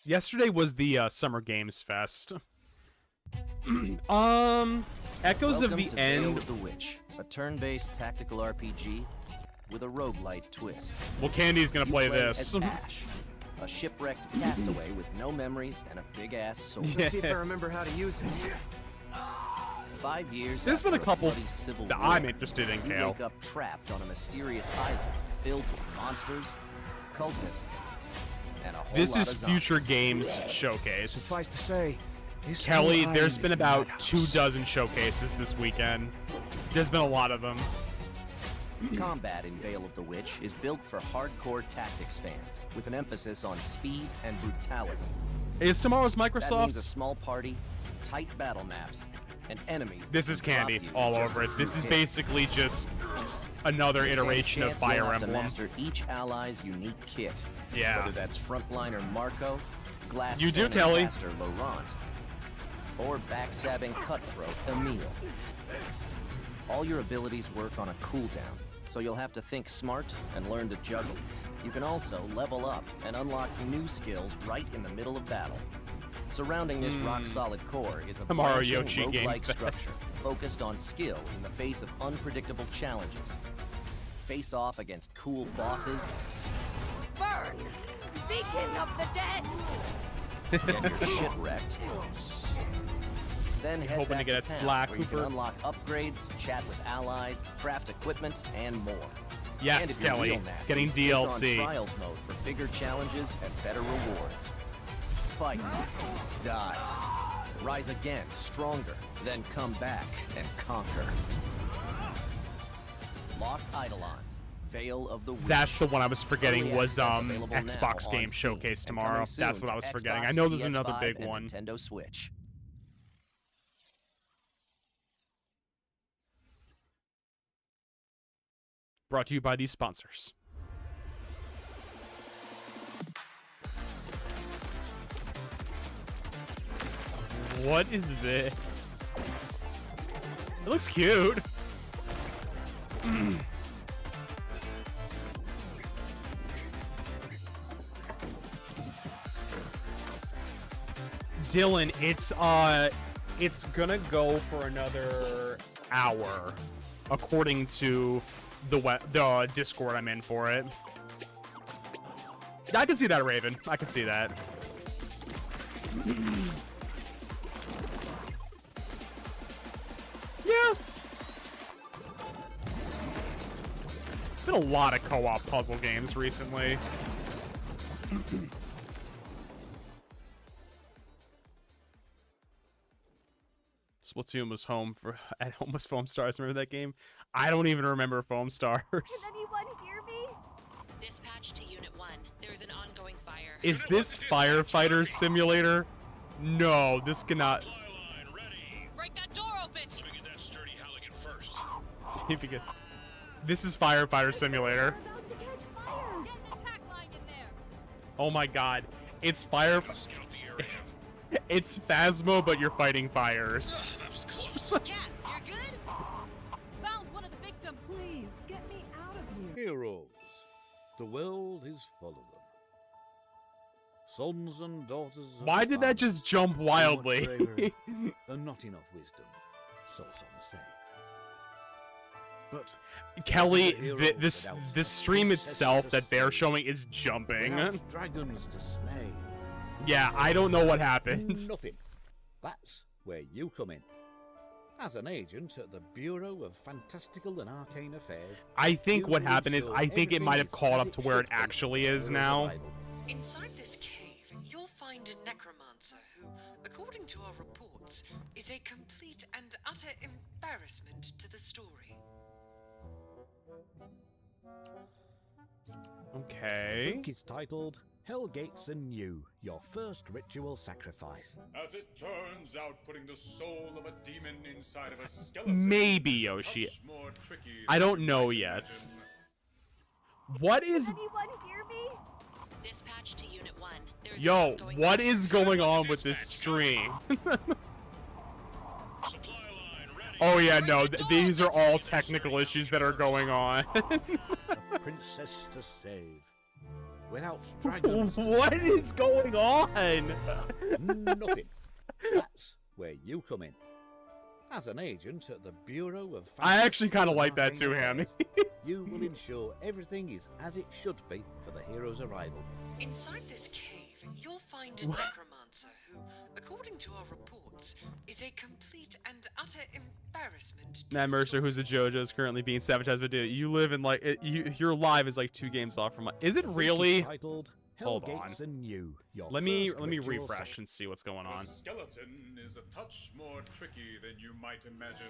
Yesterday was the Summer Games Fest. Echoes Welcome of the to End. Veil of the Witch, a turn-based tactical RPG with a roguelite twist. Well, Candy's gonna play this. As Ash, a shipwrecked castaway with no memories and a big-ass sword. Yeah. Let's see if I remember how to use it. 5 years There's been a after couple bloody civil that war, I'm interested in, you Kale. wake up trapped on a mysterious island filled with monsters, cultists, and a whole This lot is of zombies. Future Games Showcase. Suffice to say, this Kelly, whole there's island been is a about madhouse. 24 showcases this weekend. There's been a lot of them. Combat in Veil of the Witch is built for hardcore tactics fans, with an emphasis on speed and brutality. Is tomorrow's That means a Microsoft's? small party, tight battle maps, and enemies. This that is can drop Candy you all in just over a it. few This is hits. basically just another You stand a iteration of chance you'll Fire have to Emblem. master each ally's unique kit. Yeah. Whether that's frontliner Marco, glass You do, cannon Kelly. caster Laurent, or backstabbing cutthroat Emile. All your abilities work on a cooldown, so you'll have to think smart and learn to juggle. You can also level up and unlock new skills right in the middle of battle. Surrounding this rock-solid core is a Tomorrow branching Yoshi Game roguelike Fest. structure focused on skill in the face of unpredictable challenges. Face off against cool bosses, Burn! Beacon of the dead! get your shit wrecked. Then head hoping to back get a town, Slack, where you can Cooper? unlock upgrades, chat with allies, craft equipment, and more. Yes, And if you're Kelly, real it's nasty, getting click on DLC. Trials mode for bigger challenges and better rewards. Fight, die, rise again, stronger, then come back and conquer. Lost Eidolons, Veil of the Witch. That's the one I was forgetting Early was access available now Xbox on Game Steam, Showcase and tomorrow. coming soon That's what to I was forgetting. Xbox, I know there's another PS5, big and one. Nintendo Switch. Brought to you by these sponsors. What is this? It looks cute. Dylan, it's gonna go for another hour, according to the Discord I'm in for it. I can see that, Raven. I can see that. Yeah. Been a lot of co-op puzzle games recently. Splatoon was home was Foam Stars. Remember that game? I don't even remember Foam Stars. Can anyone hear me? Dispatch to Unit 1. There is an ongoing fire. Is this Firefighter Simulator? No, this cannot. Break that door open! Let me get that sturdy Halligan first. If you could. This is Firefighter Simulator. Oh my god. It's fire. It's Phasmo, but you're fighting fires. That was close. Cat, you're good? Found one of the victims. Please, get me out of here. Heroes. The world is full of them. Sons and daughters. of Why the did that family, just jump too much wildly? bravery and not enough wisdom. So some say. But Kelly, hero this without the stream princess itself to that they're save, showing is jumping. without dragons to slay. Yeah, I don't know what happened. Nothing. That's where you come in. As an agent at the Bureau of Fantastical and Arcane Affairs, I think you what will happened is ensure I think it might have everything caught is up to as where it should be actually is for now. arrival. Inside this cave, you'll find a necromancer who, according to our reports, is a complete and utter embarrassment to the story. Okay. book is titled Hellgates Anew, Your First Ritual Sacrifice. As it turns out, putting the soul of a demon inside of a skeleton. Maybe, Yoshi. More tricky I don't know yet. What is... Can anyone hear me? Dispatch to Unit 1. There is an Yo, ongoing what fire. is going on with this stream? Oh yeah, no, these are all technical issues that are going on. A princess to save. Without dragons. What is going on? Nothing. That's where you come in. As an agent at the Bureau of... I actually kind of like that too, Hammy. You will ensure everything is as it should be for the hero's arrival. Inside this cave, you'll find a necromancer who, according to our reports, is a complete and utter embarrassment. Matt Mercer, who's a JoJo, is currently being sabotaged by dude. You live in like your live is like 2 games off from. Is it really? Titled Hold on. Hellgates and You. Let me refresh and see what's going on. The skeleton is a touch more tricky than you might imagine.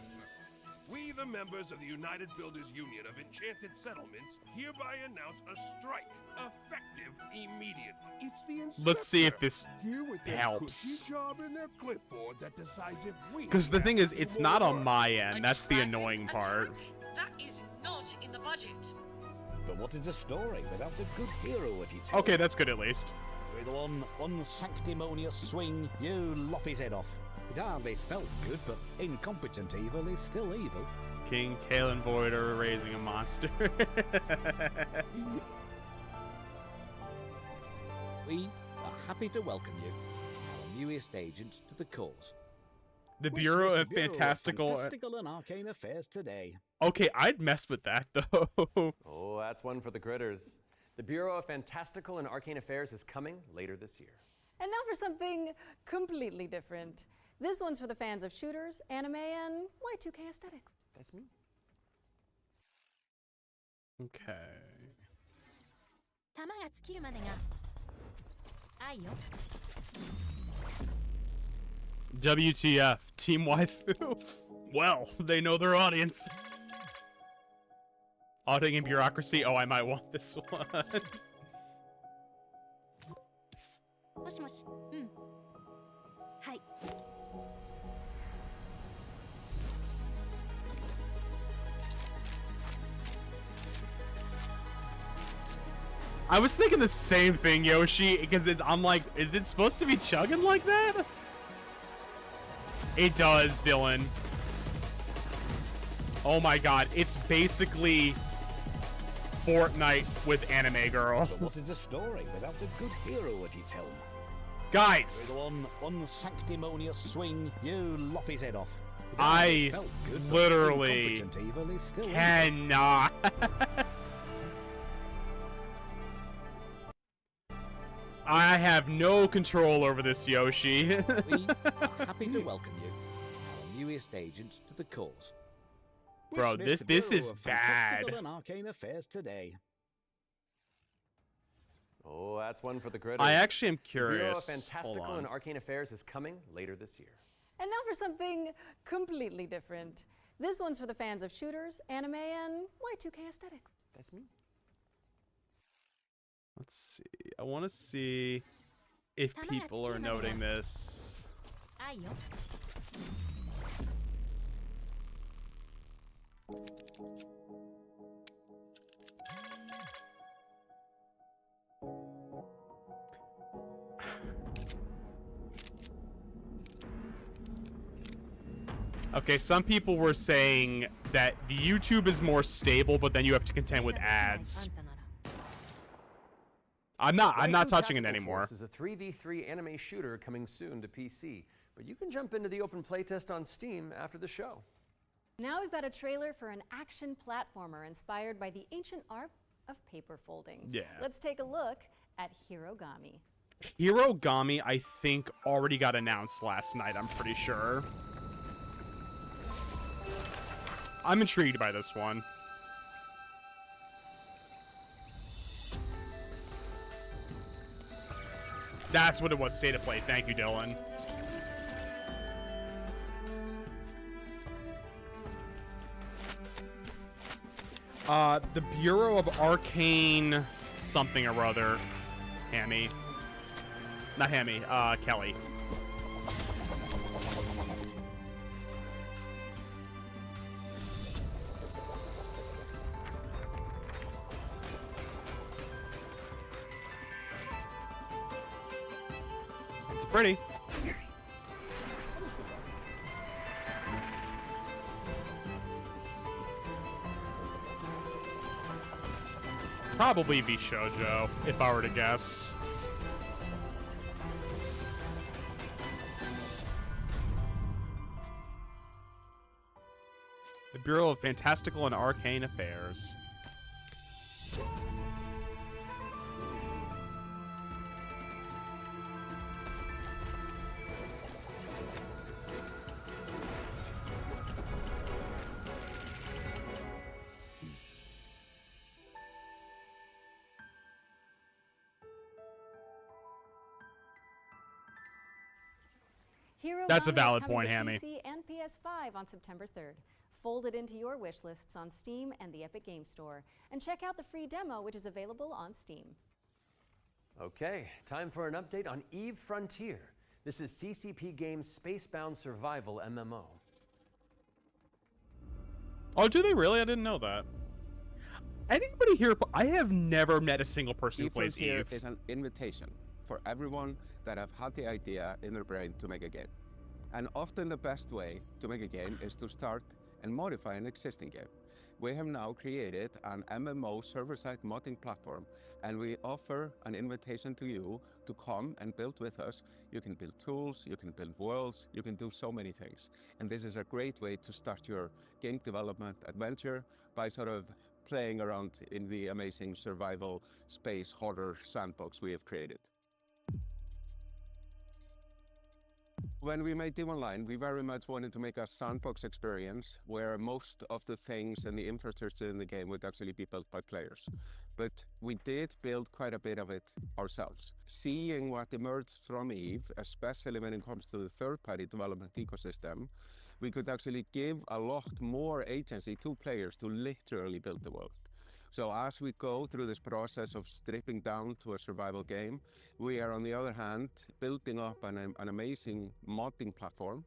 We, the members of the United Builders Union of Enchanted Settlements, hereby announce a strike, effective immediately. It's the inspector Let's see if this here with their helps. cookie job and their clipboard that decides if we Because the thing have is, any it's more not on work. my end. That's the annoying part. That is not in the budget. But what is a story without a good hero at its helm? Okay, that's good at least. With one unsanctimonious swing, you lop his head off. It hardly felt good, but incompetent evil is still evil. King Kalen Voider raising a monster. We are happy to welcome you, our newest agent to the cause. The Wish Bureau list of Bureau Fantastical. Fantastical and Arcane Affairs today. Okay, I'd mess with that though. Oh, that's one for the critters. The Bureau of Fantastical and Arcane Affairs is coming later this year. And now for something completely different. This one's for the fans of shooters, anime, and Y2K aesthetics. That's me. Okay. 弾が尽きるまでが愛よ WTF, Team Waifu. Well, they know their audience. Auditing and bureaucracy. Oh, I might want this one. もしもしうんはい I was thinking the same thing, Yoshi, because I'm like, is it supposed to be chugging like that? It does, Dylan. Oh my god, it's basically Fortnite with anime girl. But what is a story without a good hero at its helm? Guys! With one unsanctimonious swing, you lop his head off. It I hardly felt good, but literally incompetent evil is still evil. cannot. I have no control over this, Yoshi. We are happy to welcome you, our newest agent to the cause. Bro, Wish this the is Bureau of bad. Fantastical and Arcane Affairs today. Oh, that's one for the critters. I actually am The Bureau of curious. Fantastical Hold and on. Arcane Affairs is coming later this year. And now for something completely different. This one's for the fans of shooters, anime, and Y2K aesthetics. That's me. Let's see. I want to see if people are noting this. 愛よ Okay, some people were saying that the YouTube is more stable, but then you have to contend with ads. I'm not touching it anymore. This is a 3v3 anime shooter coming soon to PC, but you can jump into the open playtest on Steam after the show. Now we've got a trailer for an action platformer inspired by the ancient art of paper folding. Yeah. Let's take a look at Hirogami. Hirogami, I think, already got announced last night, I'm pretty sure. I'm intrigued by this one. That's what it was, State of Play. Thank you, Dylan. The Bureau of Arcane something or other. Hammy. Not Hammy, Kelly. It's pretty. probably be shoujo, if I were to guess. The Bureau of Fantastical and Arcane Affairs. Hero That's a 1 is valid coming point, to Hammy. PC and PS5 on September 3rd. Fold it into your wish lists on Steam and the Epic Games Store. And check out the free demo, which is available on Steam. Okay, time for an update on Eve Frontier. This is CCP Games' Spacebound Survival MMO. Oh, do they really? I didn't know that. Anybody here? I have never met a single person who plays Frontier Eve. is an invitation for everyone that have had the idea in their brain to make a game. And often the best way to make a game is to start and modify an existing game. We have now created an MMO server-side modding platform, and we offer an invitation to you to come and build with us. You can build tools, you can build worlds, you can do so many things. And this is a great way to start your game development adventure by sort of playing around in the amazing survival space horror sandbox we have created. When we made Eve Online, we very much wanted to make a sandbox experience where most of the things and the infrastructure in the game would actually be built by players. But we did build quite a bit of it ourselves. Seeing what emerged from Eve, especially when it comes to the third-party development ecosystem, we could actually give a lot more agency to players to literally build the world. So as we go through this process of stripping down to a survival game, we are on the other hand building up an amazing modding platform.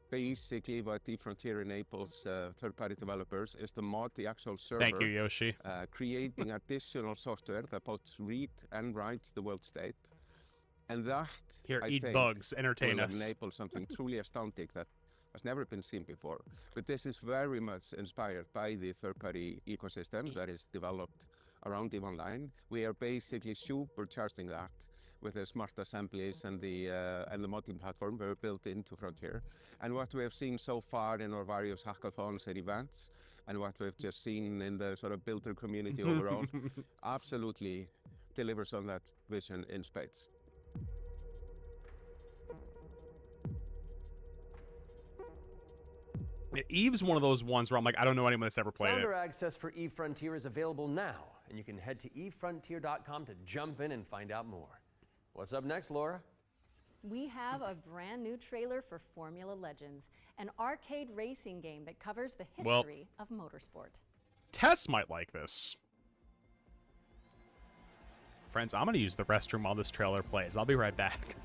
Basically what Eve Frontier enables third-party developers is to mod the actual server. Thank you, Yoshi. Creating additional software that both read and writes the world state. And that, Here, I eat think, bugs, entertain will us. enable something truly astounding that has never been seen before. But this is very much inspired by the third-party ecosystem that is developed around Eve Online. We are basically supercharging that with the smart assemblies and the modding platform we're built into Frontier. And what we have seen so far in our various hackathons and events, and what we've just seen in the sort of builder community overall, absolutely delivers on that vision in spades. Eve's one of those ones where I'm like, I don't know anyone that's ever played Founder it. access for Eve Frontier is available now, and you can head to evefrontier.com to jump in and find out more. What's up next, Laura? We have a brand new trailer for Formula Legends, an arcade racing game that covers the history of motorsport. Tess might like this. Friends, I'm going to use the restroom while this trailer plays. I'll be right back.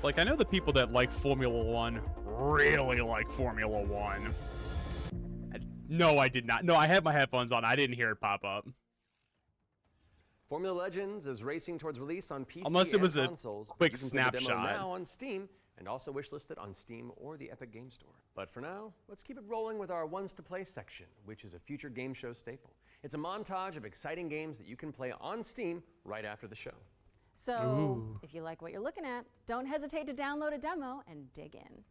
Like, I know the people that like Formula One really like Formula One. No, I did not. No, I had my headphones on. I didn't hear it pop up. Formula Legends is racing towards release on PC Unless it was and a consoles. quick You can play the demo snapshot. now on Steam and also wishlisted on Steam or the Epic Game Store. But for now, let's keep it rolling with our Ones to Play section, which is a future game show staple. It's a montage of exciting games that you can play on Steam right after the show. So, if you like what you're looking at, don't hesitate to download a demo and dig in.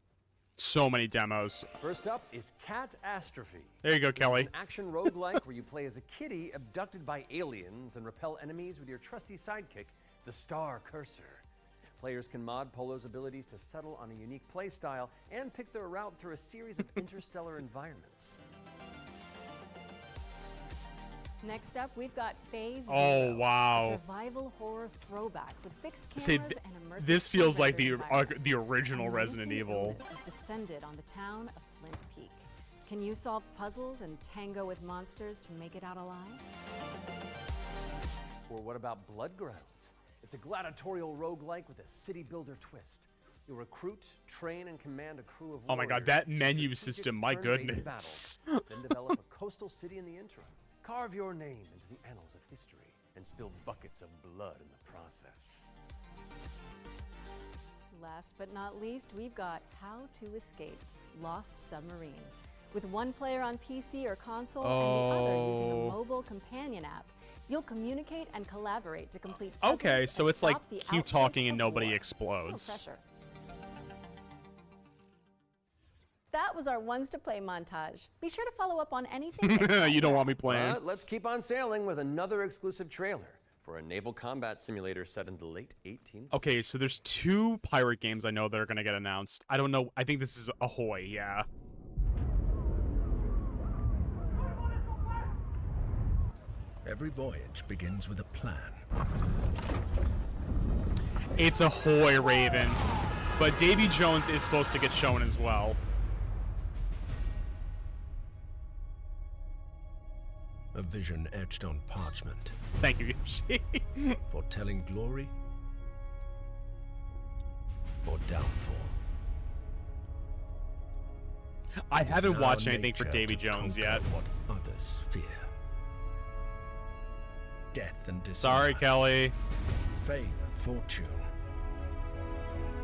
So many demos. First up is Catastrophe. There you go, Kelly. It's an action roguelike where you play as a kitty abducted by aliens and repel enemies with your trusty sidekick, the Star Cursor. Players can mod Polo's abilities to settle on a unique playstyle and pick their route through a series of interstellar environments. Next up, we've got Phase Oh, Zero, wow. a survival horror throwback with fixed cameras See, and immersive this feels like the environments. original A Resident menacing Evil. illness has descended on the town of Flint Peak. Can you solve puzzles and tango with monsters to make it out alive? Or what about Bloodgrounds? It's a gladiatorial roguelike with a city builder twist. You'll recruit, train, and command a crew of warriors. Oh my god, that menu system, my goodness. Then develop a coastal city in the interim. Carve your name into the annals of history and spill buckets of blood in the process. Last but not least, we've got How to Escape Lost Submarine. With one player on PC or console and the other using a mobile companion app, you'll communicate and collaborate to complete puzzles Okay, so and it's like stop the keep outbreak talking and of nobody war. explodes. No pressure. That was our Ones to Play montage. Be sure to follow up on anything. You don't want me playing. But let's keep on sailing with another exclusive trailer for a naval combat simulator set in the late 18th. Okay, so there's 2 pirate games I know that are gonna get announced. I don't know. I think this is Ahoy, yeah. Every voyage begins with a plan. It's Ahoy, Raven. But Davy Jones is supposed to get shown as well. A vision etched on parchment. Thank you, Yoshi. Foretelling glory or downfall. I It is haven't in watched our anything for nature Davy to Jones conquer yet. What others fear. Death and dishonor. Sorry, Kelly. Fame and fortune.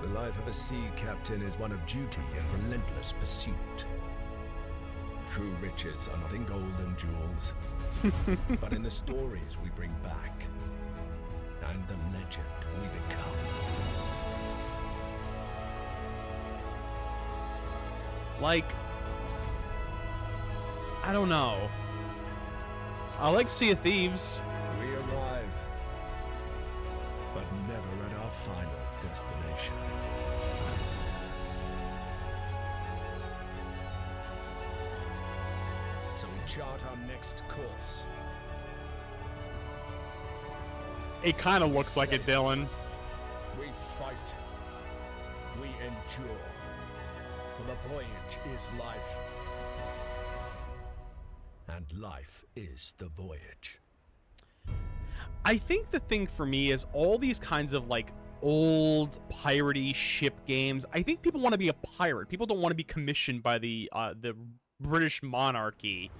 The life of a sea captain is one of duty and relentless pursuit. True riches are not in gold and jewels, but in the stories we bring back and the legend we become. Like, I don't know. I like Sea of Thieves. We arrive, but never at our final destination. So we chart our next course. It kind of looks like it, Dylan. We fight. We endure. For the voyage is life. And life is the voyage. I think the thing for me is all these kinds of like old piratey ship games. I think people want to be a pirate. People don't want to be commissioned by the British monarchy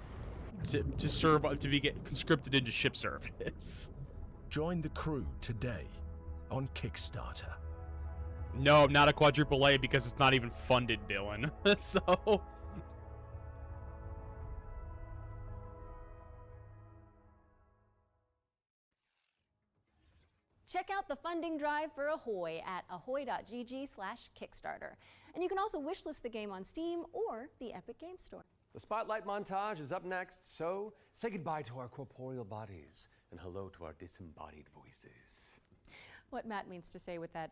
to serve to get conscripted into ship service. Join the crew today on Kickstarter. No, not a quadruple A because it's not even funded, Dylan. So Check out the funding drive for Ahoy at ahoy.gg/Kickstarter. And you can also wishlist the game on Steam or the Epic Game Store. The Spotlight montage is up next, so say goodbye to our corporeal bodies and hello to our disembodied voices. What Matt means to say with that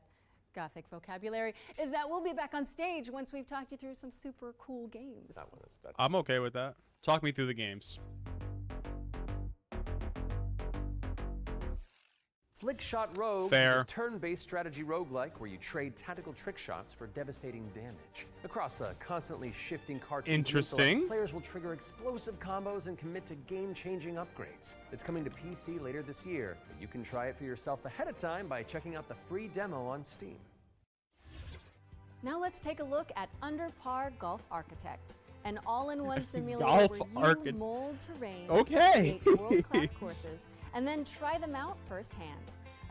gothic vocabulary is that we'll be back on stage once we've talked you through some super cool games. That one is better. I'm okay with that. Talk me through the games. Flickshot Rogue Fair. is a turn-based strategy roguelike where you trade tactical trick shots for devastating damage. Across a constantly shifting cartoon Interesting. peninsula, players will trigger explosive combos and commit to game-changing upgrades. It's coming to PC later this year, but you can try it for yourself ahead of time by checking out the free demo on Steam. Now let's take a look at Under Par Golf Architect, an all-in-one simulator Golf where you mold terrain, Okay. create world-class courses, and then try them out firsthand.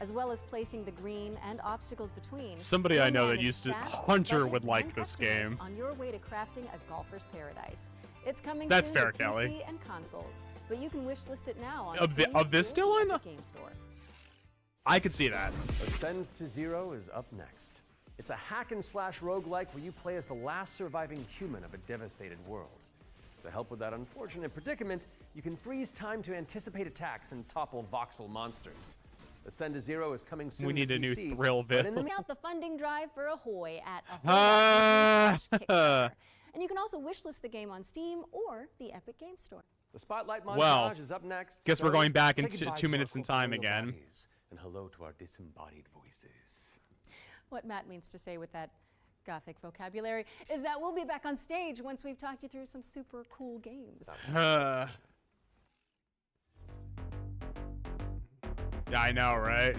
as well as placing the green and obstacles between. Somebody you'll I know that manage used to staff, Hunter would budgets, like and this customers game. on your way to crafting a golfer's paradise. It's coming That's soon fair, to Kelly. PC and consoles, but you can wishlist it now on Of Steam this or Dylan? the Epic Game Store. I could see that. Ascend to Zero is up next. It's a hack and slash roguelike where you play as the last surviving human of a devastated world. To help with that unfortunate predicament, you can freeze time to anticipate attacks and topple voxel monsters. Ascend to Zero is coming soon. We need to a new PC, thrill but vid. Out the funding drive for Ahoy at Ahoy.com/Kickstarter. And you can also wishlist the game on Steam or the Epic Game Store. The Spotlight montage Well, is up next. guess we're So, going back say in goodbye 2 to our minutes in time corporeal again. bodies, and hello to our disembodied voices. What Matt means to say with that gothic vocabulary is that we'll be back on stage once we've talked you through some super cool games. Yeah, I know, right?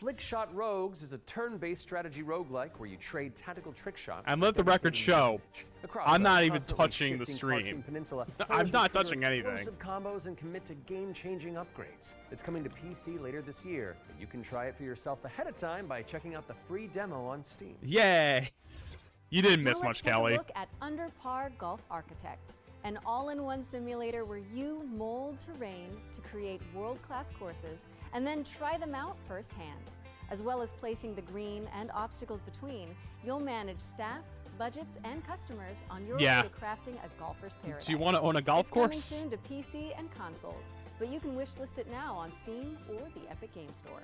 Flickshot Rogues is a turn-based strategy roguelike where you trade tactical trick shots. And let the record show, I'm not even touching the Stream. stream. Peninsula, I'm not trigger touching anything. explosive combos and commit to game-changing upgrades. It's coming to PC later this year, but you can try it for yourself ahead of time by checking out the free demo on Steam. Yay! You didn't miss Now much, let's take Kelly. a look at Under Par Golf Architect, an all-in-one simulator where you mold terrain to create world-class courses and then try them out firsthand. As well as placing the green and obstacles between, you'll manage staff, budgets, and customers on your way to crafting a golfer's paradise. Do you want to own a golf it's course? Coming soon to PC and consoles, but you can wishlist it now on Steam or the Epic Game Store.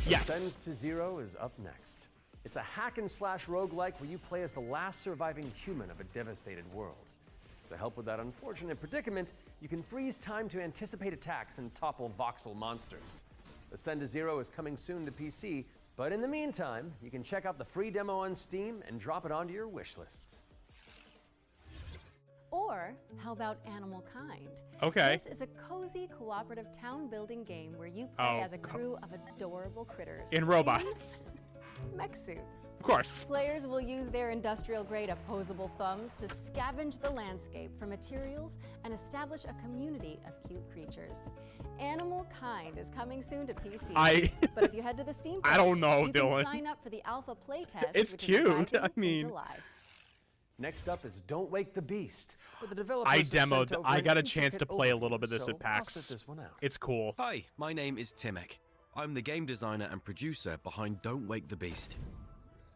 Yes. Ascend to Zero is up next. It's a hack and slash roguelike where you play as the last surviving human of a devastated world. To help with that unfortunate predicament, you can freeze time to anticipate attacks and topple voxel monsters. Ascend to Zero is coming soon to PC, but in the meantime, you can check out the free demo on Steam and drop it onto your wish lists. Or how about Animal Kind? Okay. This is a cozy cooperative town building game where you play as a crew of adorable critters. In robots. Mech suits. Of course. Players will use their industrial-grade opposable thumbs to scavenge the landscape for materials and establish a community of cute creatures. Animal Kind is coming soon to PC. But if you head to the Steam page, I don't know, you Dylan. can sign up for the alpha playtest. It's which is cute. arriving I mean, in July. Next up is Don't Wake the Beast. But the developers I have sent demoed. over I an got a chance to intricate play a overview, little bit of this so at I'll PAX. set this one out. It's cool. Hi, my name is Timek. I'm the game designer and producer behind Don't Wake the Beast.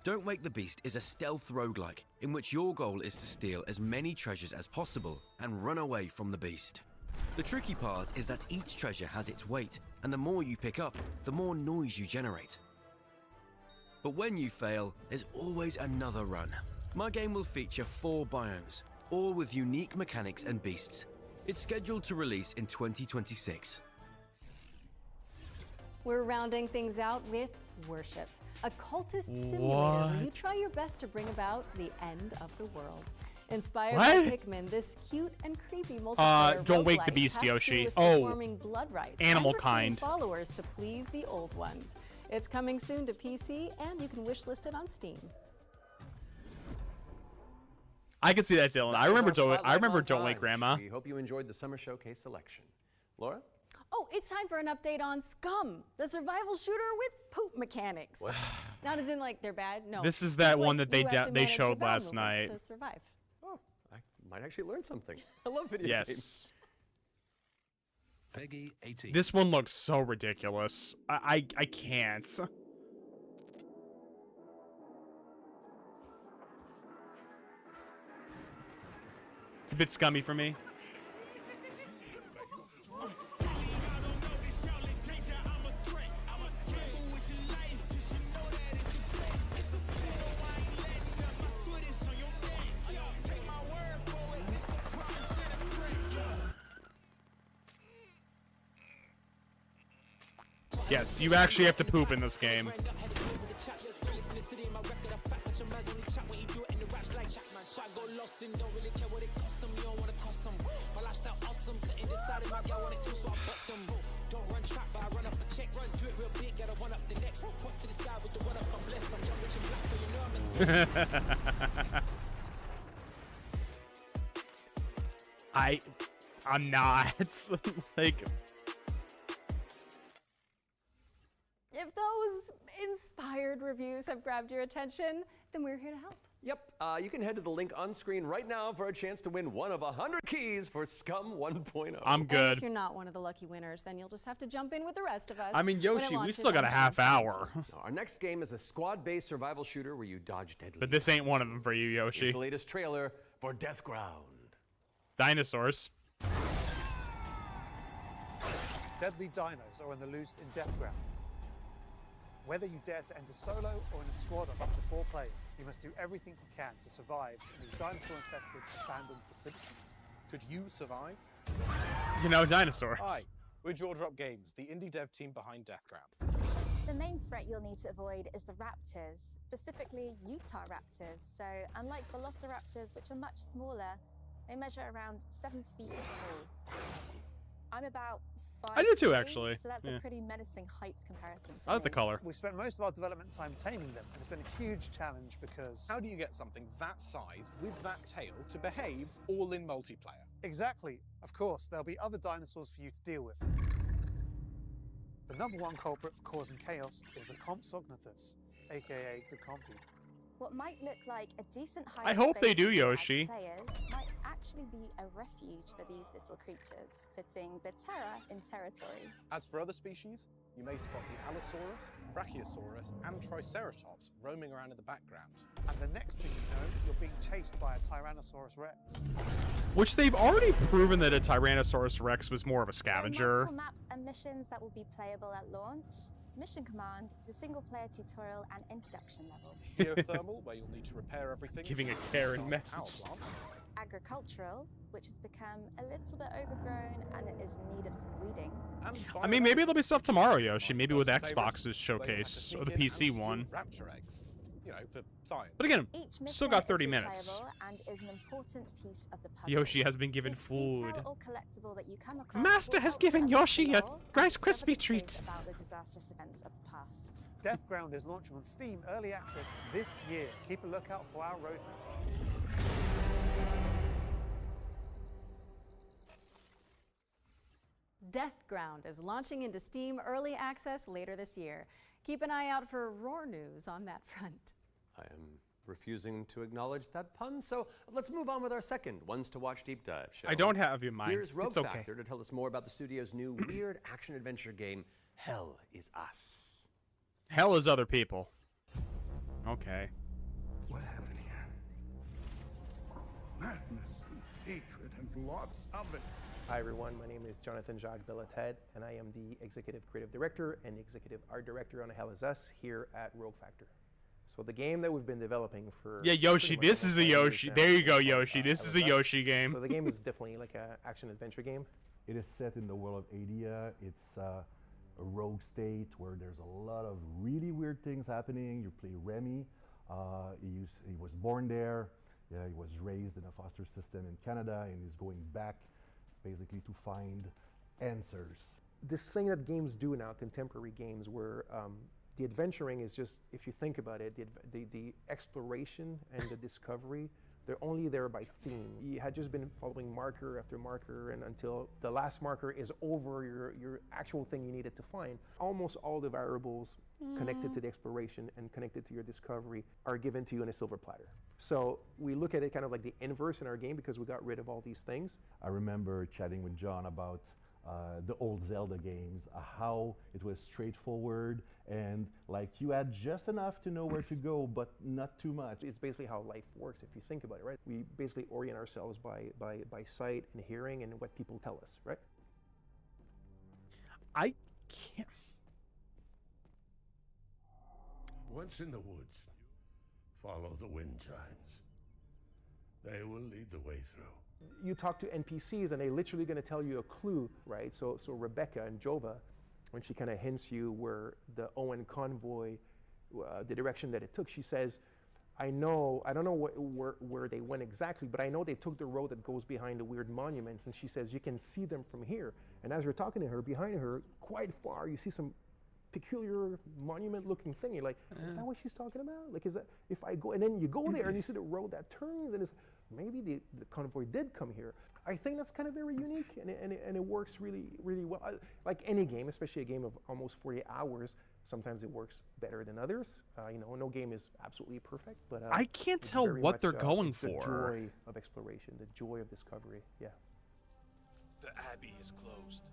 Don't Wake the Beast is a stealth roguelike in which your goal is to steal as many treasures as possible and run away from the beast. The tricky part is that each treasure has its weight, and the more you pick up, the more noise you generate. But when you fail, there's always another run. My game will feature 4 biomes, all with unique mechanics and beasts. It's scheduled to release in 2026. We're rounding things out with Worship, a cultist simulator What? where you try your best to bring about the end of the world. Inspired What? by Pikmin, this cute and creepy multiplayer Don't Wake the roguelike Beast, has to do Yoshi. with Oh. performing blood rites Animal and recruiting Kind. followers to please the old ones. It's coming soon to PC, and you can wishlist it on Steam. I can see that, Dylan. I remember Don't Wake Grandma. We hope you enjoyed the Summer Showcase selection. Laura? Oh, it's time for an update on Scum, the survival shooter with poop mechanics. What? Not as in like they're bad. No. This is It's that like one that you have to they manage your showed bowel last movements night. to survive. Oh, I might actually learn something. I love video games. Yes. Peggy 18. This one looks so ridiculous. I can't. It's a bit scummy for me. Yes, you actually have to poop in this game. I'm not like If those inspired reviews have grabbed your attention, then we're here to help. Yep, you can head to the link on screen right now for a chance to win one of 100 keys for Scum 1.0. I'm And good. if you're not one of the lucky winners, then you'll just have to jump in with the rest of us. I mean, when it Yoshi, we launches still got a on half June hour. Our next game is a squad-based survival shooter where you dodge deadly. But this ain't one of them for you, Yoshi. Here's the latest trailer for Death Ground. Dinosaurs. Deadly dinos are on the loose in Death Ground. Whether you dare to enter solo or in a squad of up to 4 players, you must do everything you can to survive in these dinosaur-infested, abandoned facilities. Could you survive? You know, dinosaurs. Hi, we're Jaw Drop Games, the indie dev team behind Deathground. The main threat you'll need to avoid is the raptors, specifically Utah raptors. So unlike velociraptors, which are much smaller, they measure around 7 feet tall. I'm about 5 I do too, 3, actually. So that's Yeah. a pretty menacing heights comparison for I like the me. color. We've spent most of our development time taming them, and it's been a huge challenge because... How do you get something that size with that tail to behave all in multiplayer? Exactly. Of course, there'll be other dinosaurs for you to deal with. The #1 culprit for causing chaos is the Compsognathus, aka the Compy. What might look like a decent height I hope they space do, for you as Yoshi. players might actually be a refuge for these little creatures, putting the terror in territory. As for other species, you may spot the Allosaurus, Brachiosaurus, and Triceratops roaming around in the background. And the next thing you know, you're being chased by a Tyrannosaurus Rex. Which they've already proven that a Tyrannosaurus Rex was more of a There are scavenger. multiple maps and missions that will be playable at launch. Mission Command, the single-player tutorial and introduction level. Geothermal, where you'll need to repair everything. Giving a to Karen start message. power plant. Agricultural, which has become a little bit overgrown and it is in need of some weeding. I mean, maybe there'll be stuff tomorrow, Yoshi. Maybe with Personal favourite, Xbox's where you have to showcase or sneak the in and PC steal one. Raptor eggs, you know, for science. But again, Each still mission got 30 is minutes. replayable and is an important piece of the puzzle. Yoshi has been given Each food. detail or collectible that you come across Master will has help given to unlock Yoshi the a lore Rice and discover Krispie the truth treat. about the disastrous events of the past. Death Ground is launching on Steam Early Access this year. Keep a lookout for our roadmap. Death Ground is launching into Steam Early Access later this year. Keep an eye out for roar news on that front. I am refusing to acknowledge that pun, so let's move on with our second Ones to Watch Deep Dive show. I don't have you in mind. Here's Rogue It's okay. Factor to tell us more about the studio's new weird action-adventure game, Hell Is Us. Hell is other people. Okay. What happened here? Madness, hatred, and lots of it. Hi everyone, my name is Jonathan Jacques Belated, and I am the Executive Creative Director and Executive Art Director on Hell Is Us here at Rogue Factor. So the game that we've been developing for... Yeah, Yoshi, pretty much this is almost a 5 years Yoshi. now There you go, is called, Yoshi. This Hell is Is a Us. Yoshi game. So the game is definitely like an action-adventure game. It is set in the world of Adia. It's a rogue state where there's a lot of really weird things happening. You play Remy. He was born there. Yeah, he was raised in a foster system in Canada, and he's going back basically to find answers. This thing that games do now, contemporary games, where the adventuring is just, if you think about it, the exploration and the discovery, they're only there by theme. You had just been following marker after marker, and until the last marker is over your actual thing you needed to find. Almost all the variables connected to the exploration and connected to your discovery are given to you in a silver platter. So we look at it kind of like the inverse in our game because we got rid of all these things. I remember chatting with John about the old Zelda games, how it was straightforward and like you had just enough to know where to go, but not too much. It's basically how life works if you think about it, right? We basically orient ourselves by sight and hearing and what people tell us, right? I can't. Once in the woods, follow the wind chimes. They will lead the way through. You talk to NPCs and they're literally going to tell you a clue, right? So Rebecca and Jova, when she kind of hints you where the Owen convoy, the direction that it took, she says, I don't know where they went exactly, but I know they took the road that goes behind the weird monuments. And she says, you can see them from here. And as you're talking to her, behind her, quite far, you see some peculiar monument-looking thing. You're like, is that what she's talking about? Like, is that, if I go, and then you go there and you see the road that turns, and it's, maybe the convoy did come here. I think that's kind of very unique, and it works really, really well. Like any game, especially a game of almost 40 hours, sometimes it works better than others. You know, no game is absolutely perfect, but I can't tell what they're going it's for. The joy of exploration, the joy of discovery. Yeah. The Abbey is closed.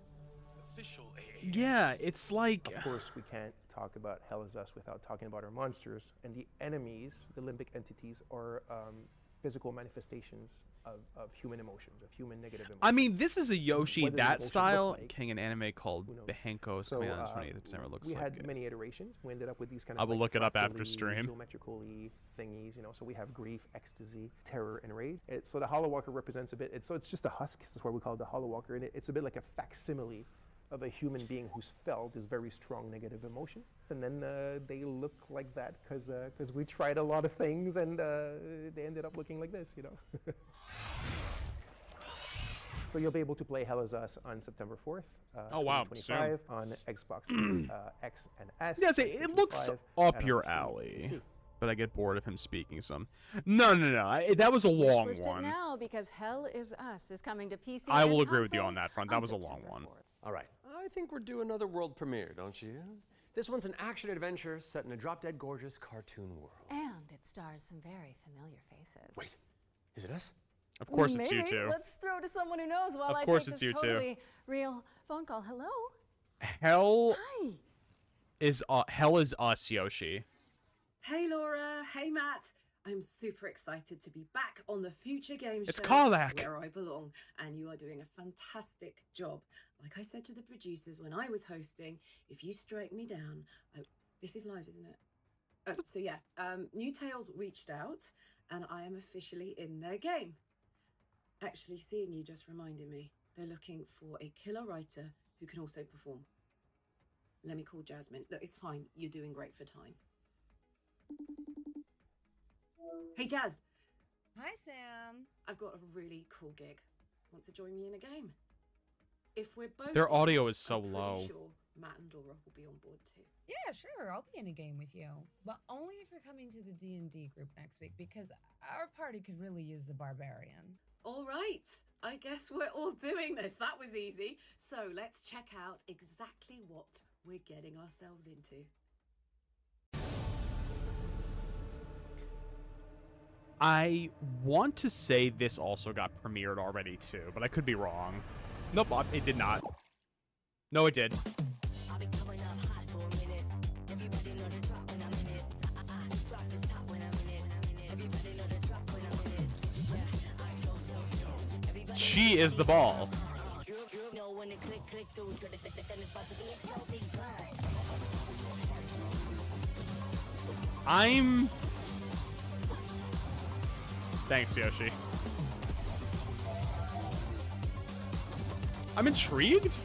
Official AA. Yeah, it's like. Of course, we can't talk about Hell Is Us without talking about our monsters, and the enemies, the limbic entities, are physical manifestations of human emotions, of human negative emotions. I mean, this is a Yoshi What does that emotion style. look like? King an anime called Behenko's So, coming out in 28th December. Looks we like had it. many iterations. We ended up with these kind of. I will look it up after fractally, stream. Geometrical-y thingies, you know. So we have grief, ecstasy, terror, and rage. So the Hollow Walker represents a bit. It's just a husk. That's why we call it the Hollow Walker, and it's a bit like a facsimile of a human being who's felt this very strong negative emotion. And then they look like that because we tried a lot of things, and they ended up looking like this, you know. So you'll be able to play Hell Is Us on September 4th. Oh wow, 2025 on Xbox Series X and S. Yeah, it looks up your alley. But I get bored of him speaking some. No. That was a long List one. it now because Hell Is Us is coming to PC. I will and agree with you on consoles that front. That was a long one. All right, I think we're due another world premiere, don't you? This one's an action-adventure set in a drop-dead gorgeous cartoon world. And it stars some very familiar faces. Wait, is it us? Of course it's Maybe. you two. Let's throw to someone who knows while Of I course take it's this you two. totally real phone call. Hello? Hell Hi. Hell Is Us, Yoshi. Hey Laura, hey Matt. I'm super excited to be back on the Future Games It's Show, Karlak. where I belong, and you are doing a fantastic job. Like I said to the producers when I was hosting, if you strike me down, this is live, isn't it? Oh, so yeah, New Tales reached out, and I am officially in their game. Actually, seeing you just reminded me, they're looking for a killer writer who can also perform. Let me call Jasmine. Look, it's fine. You're doing great for time. Hey, Jazz. Hi, Sam. I've got a really cool gig. Want to join me in a game? If we're both... Their in, audio is so I'm pretty low. sure Matt and Laura will be on board too. Yeah, sure. I'll be in a game with you, but only if you're coming to the D&D group next week because our party could really use a barbarian. All right. I guess we're all doing this. That was easy. So let's check out exactly what we're getting ourselves into. I want to say this also got premiered already too, but I could be wrong. Nope, it did not. No, it did. She is the ball. Thanks, Yoshi. I'm intrigued.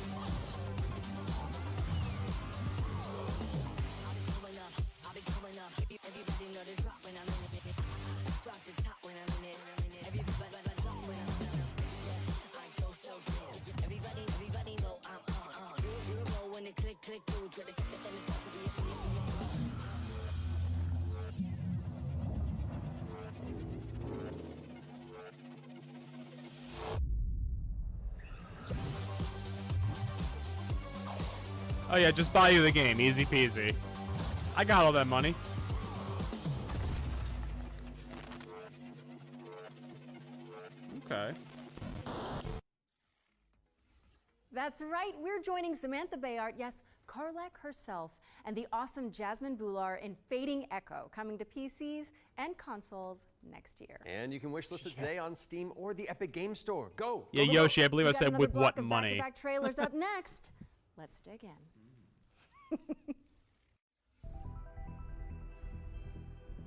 Oh yeah, just buy you the game, easy peasy. I got all that money. Okay. That's right, we're joining Samantha Bayard, yes, Karlak herself, and the awesome Jasmine Bular in Fading Echo, coming to PCs and consoles next year. And you can wishlist it today on Steam or the Epic Game Store. Go! Yeah, go, Yoshi, go. I believe I said with what money. Back-to-back trailers up next. Let's dig in.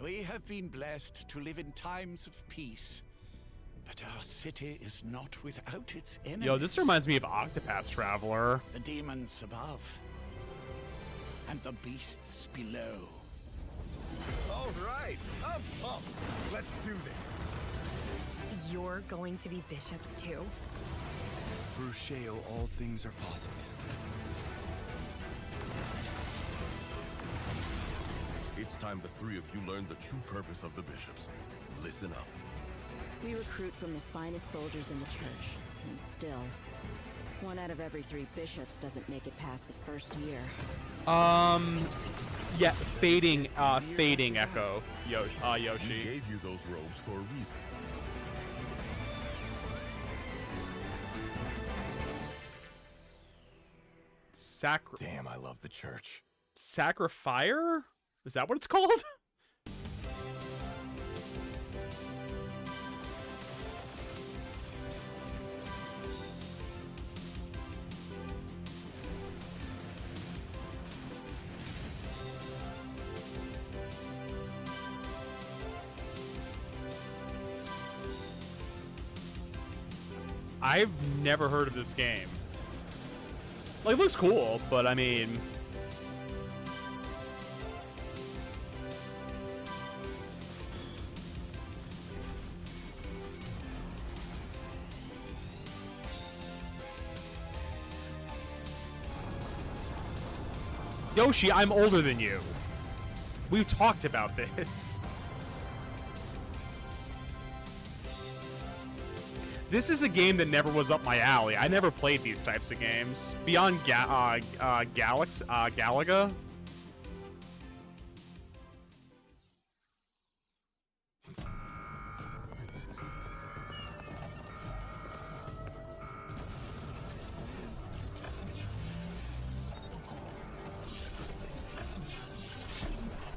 We have been blessed to live in times of peace, but our city is not without its enemies. Yo, this reminds me of Octopath Traveler. The demons above, and the beasts below. All right, I'm pumped. Let's do this. You're going to be bishops too? Through Sheo, all things are possible. It's time the three of you learn the true purpose of the bishops. Listen up. We recruit from the finest soldiers in the church. And still, 1 out of every 3 bishops doesn't make it past the first year. Yeah, fading echo, Yoshi. We gave you those robes for a reason. Damn, I love the church. Sacrifier? Is that what it's called? I've never heard of this game. Like, it looks cool, but I mean... Yoshi, I'm older than you. We've talked about this. This is a game that never was up my alley. I never played these types of games. Beyond Galaga.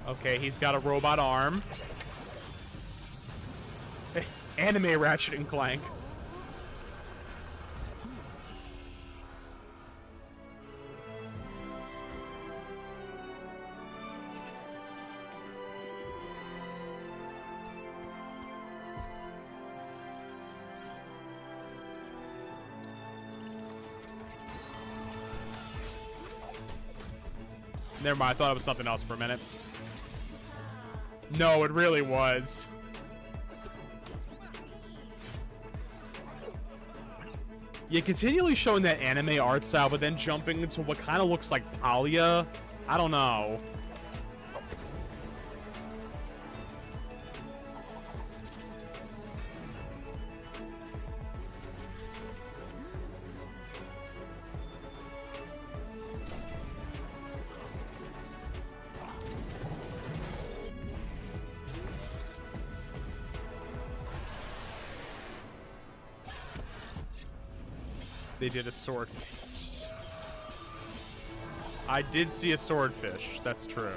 Okay, he's got a robot arm. Anime Ratchet and Clank. Never mind, I thought it was something else for a minute. No, it really was. Yeah, continually showing that anime art style, but then jumping into what kind of looks like Palia. I don't know. They did a swordfish. I did see a swordfish. That's true.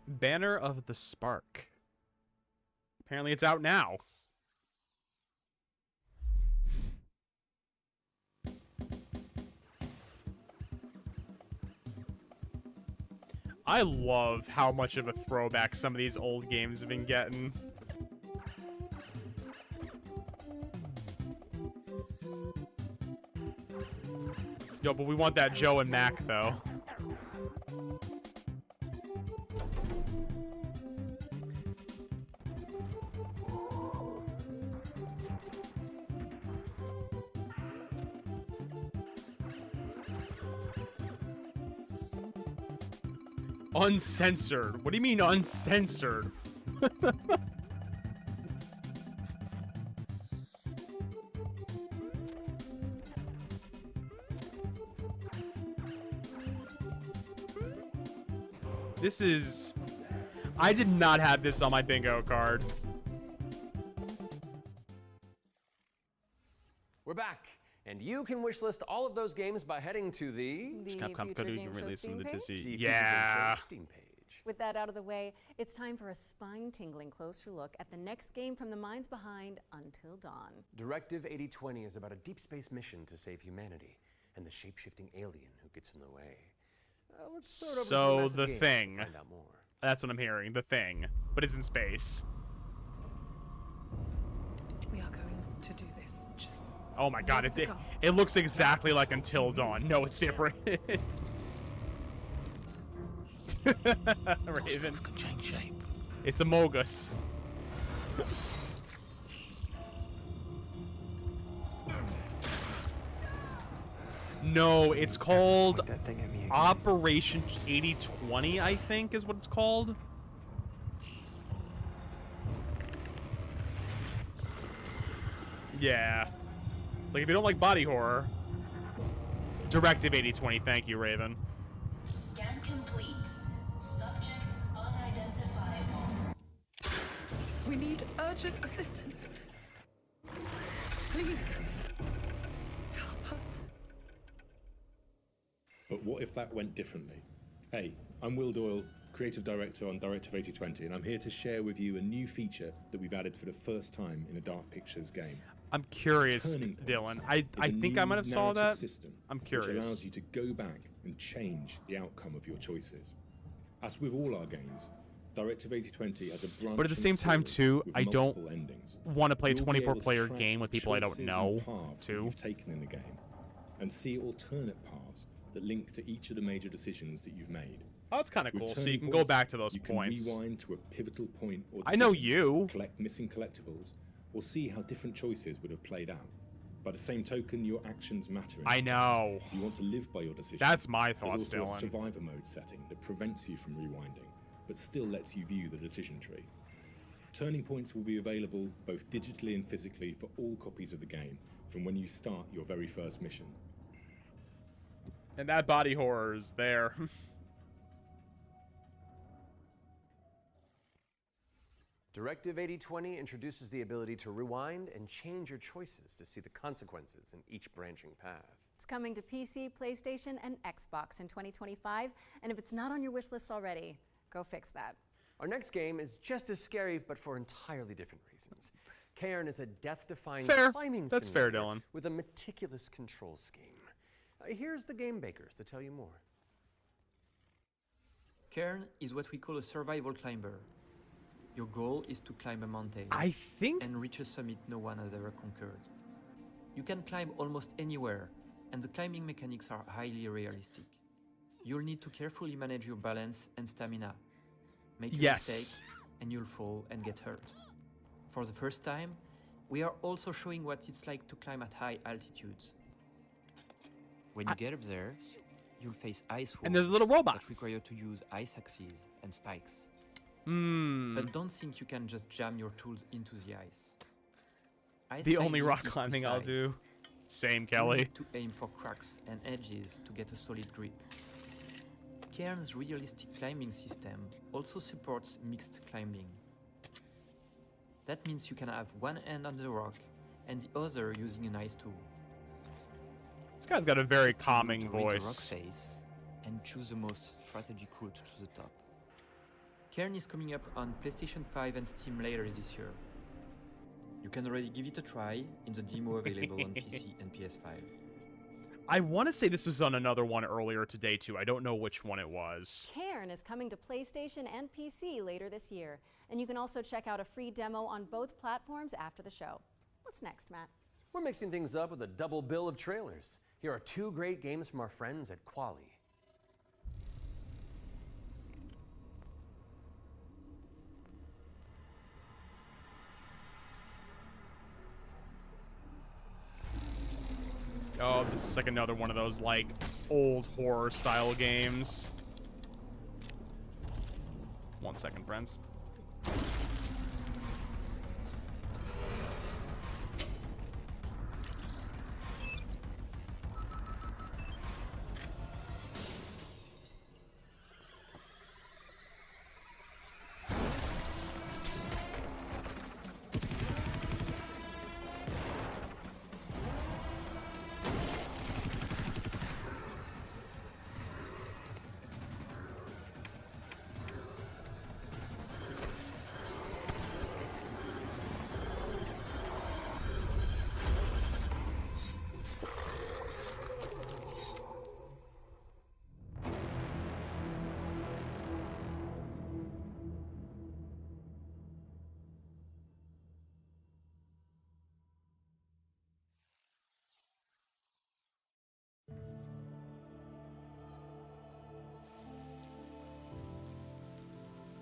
Banner of the Spark. Apparently it's out now. I love how much of a throwback some of these old games have been getting. Yo, but we want that Joe and Mac, though. Uncensored. What do you mean uncensored? This is... I did not have this on my bingo card. We're back, and you can wishlist all of those games by heading to the Capcom Future Game Show Steam page? Yeah. Steam page. With that out of the way, it's time for a spine-tingling closer look at the next game from the minds behind Until Dawn. Directive 8020 is about a deep space mission to save humanity and the shape-shifting alien who gets in the way. Let's start over to So, The Game Thing. to find out more. That's what I'm hearing. The Thing. But it's in space. We are going to do this. Just Oh my god, it looks exactly like Until Dawn. No, it's different. Raven. Can change shape. It's Amogus. No, it's called Point that thing at me again. Operation 8020, I think is what it's called. Yeah. It's like if you don't like body horror. Directive 8020, thank you, Raven. Scan complete. Subject unidentifiable. We need urgent assistance. Please. Help us. But what if that went differently? Hey, I'm Will Doyle, Creative Director on Directive 8020, and I'm here to share with you a new feature that we've added for the first time in a Dark Pictures game. I'm curious, Dylan. I think I might have saw that. I'm curious. Which allows you to go back and change the outcome of your choices. As with all our games, Directive 8020 has a branch. But at the same time, too, I don't want to play a 24-player game with people I don't know, too. You've taken in the game, and see alternate paths that link to each of the major decisions that you've made. Oh, it's kind of cool. So you can go back to those points. You can rewind to a pivotal point or I know you. Collect missing collectibles, or see how different choices would have played out. By the same token, your actions matter. I know. If you want to live by your decisions, that's my thoughts, there's also Dylan. a survivor mode setting that prevents you from rewinding, but still lets you view the decision tree. Turning points will be available both digitally and physically for all copies of the game from when you start your very first mission. And that body horror is there. Directive 8020 introduces the ability to rewind and change your choices to see the consequences in each branching path. It's coming to PC, PlayStation, and Xbox in 2025, and if it's not on your wish list already, go fix that. Our next game is just as scary, but for entirely different reasons. Cairn is a death-defying climbing That's fair, simulator Dylan. with a meticulous control scheme. Here's the game bakers to tell you more. Cairn is what we call a survival climber. Your goal is to climb a mountain and reach a summit no one has ever conquered. You can climb almost anywhere, and the climbing mechanics are highly realistic. You'll need to carefully manage your balance and stamina. Make a mistake, and you'll fall and get hurt. For the first time, we are also showing what it's like to climb at high altitudes. When you get up there, you'll face ice walls And there's a little robot that require you to use ice axes and spikes. Hmm. But don't think you can just jam your tools into the ice. The only rock climbing I'll do. Same, You Kelly. need to aim for cracks and edges to get a solid grip. Cairn's realistic climbing system also supports mixed climbing. That means you can have one hand on the rock and the other using an ice tool. This guy's got a very It's up to you calming to read the rock voice. face and choose the most strategic route to the top. Cairn is coming up on PlayStation 5 and Steam later this year. You can already give it a try in the demo available on PC and PS5. I want to say this was on another one earlier today, too. I don't know which one it was. Cairn is coming to PlayStation and PC later this year, and you can also check out a free demo on both platforms after the show. What's next, Matt? We're mixing things up with a double bill of trailers. Here are two great games from our friends at Quali. Oh, this is like another one of those, like, old horror-style games. 1 second, friends.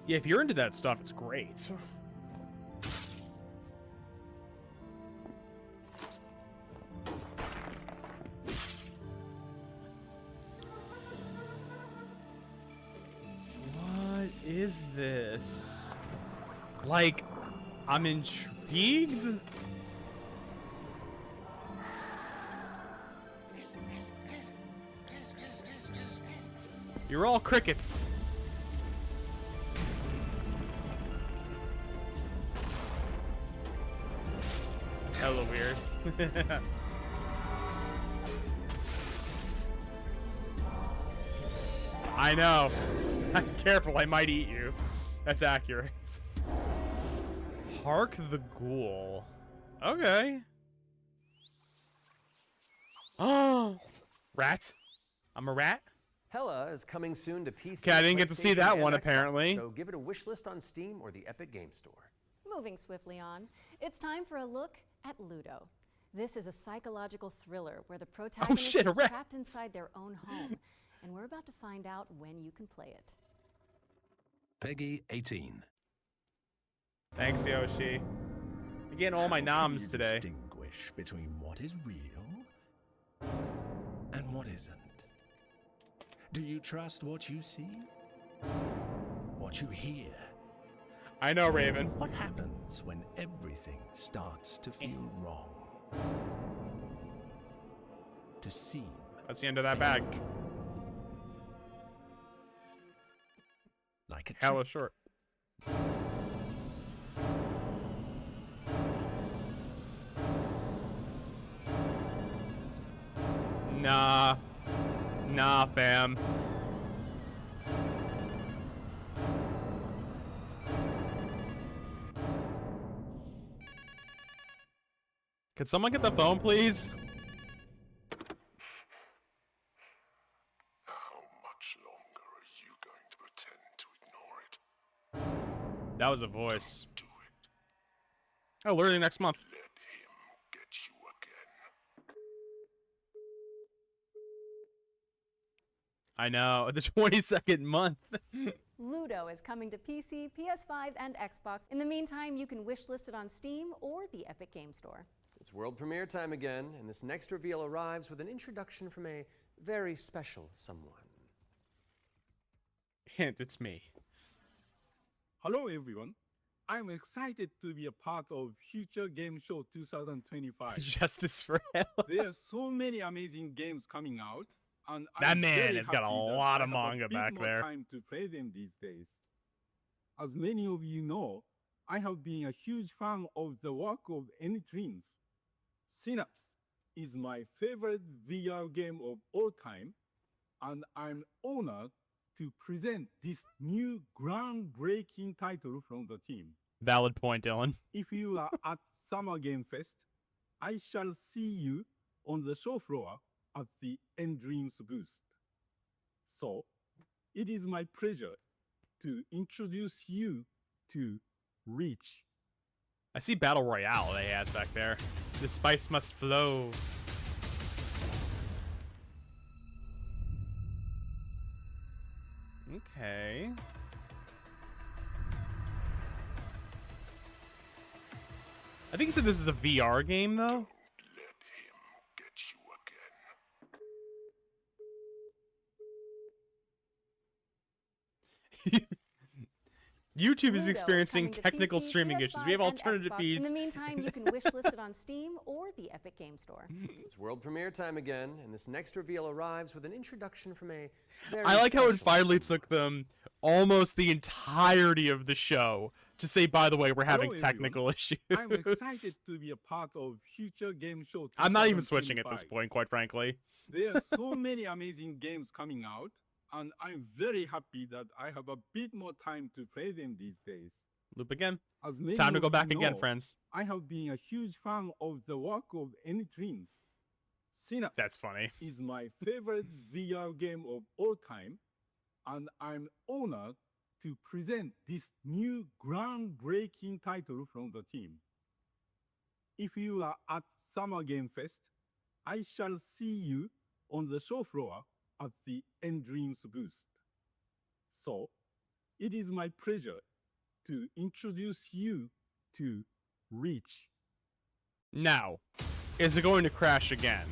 Yeah, if you're into that stuff, it's great. is this? Like, I'm intrigued. You're all crickets. Hella weird. I know. Careful, I might eat you. That's accurate. Hark the Ghoul. Okay. Oh, rat. I'm a rat. Hella is coming soon to PC. Okay, I didn't get to see that one, Xbox, apparently. So give it a wish list on Steam or the Epic Game Store. Moving swiftly on, it's time for a look at Ludo. This is a psychological thriller where the protagonist is trapped inside their own home, and we're about to find out when you can play it. Peggy 18. Thanks, Yoshi. You're getting all my noms today. Distinguish between what is real and what isn't. Do you trust what you see? What you hear? I know, Raven. What happens when everything starts to feel wrong? To seem. That's the end of that bag. Like a hella short. Nah. Nah, fam. Could someone get the phone, please? How much longer are you going to pretend to ignore it? That was a voice. Oh, literally next month. Let him get you again. I know, the 22nd month. Ludo is coming to PC, PS5, and Xbox. In the meantime, you can wishlist it on Steam or the Epic Game Store. It's world premiere time again, and this next reveal arrives with an introduction from a very special someone. Hint, it's me. Hello everyone. I'm excited to be a part of Future Game Show 2025. Justice for Hell. There are so many amazing games coming out, and that I'm man very has got a happy that lot I of have a manga bit back more there. Time to play them these days. As many of you know, I have been a huge fan of the work of Any Dreams. Synapse is my favorite VR game of all time, and I'm honored to present this new groundbreaking title from the team. Valid point, Dylan. If you are at Summer Game Fest, I shall see you on the show floor at the End Dreams booth. So, it is my pleasure to introduce you to Reach. I see Battle Royale they has back there. The spice must flow. Okay. I think he said this is a VR game, though. YouTube is experiencing technical streaming issues. We have alternative feeds. In the meantime, you can wishlist it on Steam or the Epic Game Store. It's world premiere time again, and this next reveal arrives with an introduction from a very I like how it special finally took them almost the entirety of the show to say, by the way, we're having technical issues. I'm excited to be a part of Future Game Show 2025. I'm not even switching at this point, quite frankly. There are so many amazing games coming out, and I'm very happy that I have a bit more time to play them these days. Loop again. As It's time to go many of back you again, know, friends. I have been a huge fan of the work of Any Dreams. Synapse That's funny. is my favorite VR game of all time, and I'm honored to present this new groundbreaking title from the team. If you are at Summer Game Fest, I shall see you on the show floor at the End Dreams booth. So, it is my pleasure to introduce you to Reach. Now, is it going to crash again?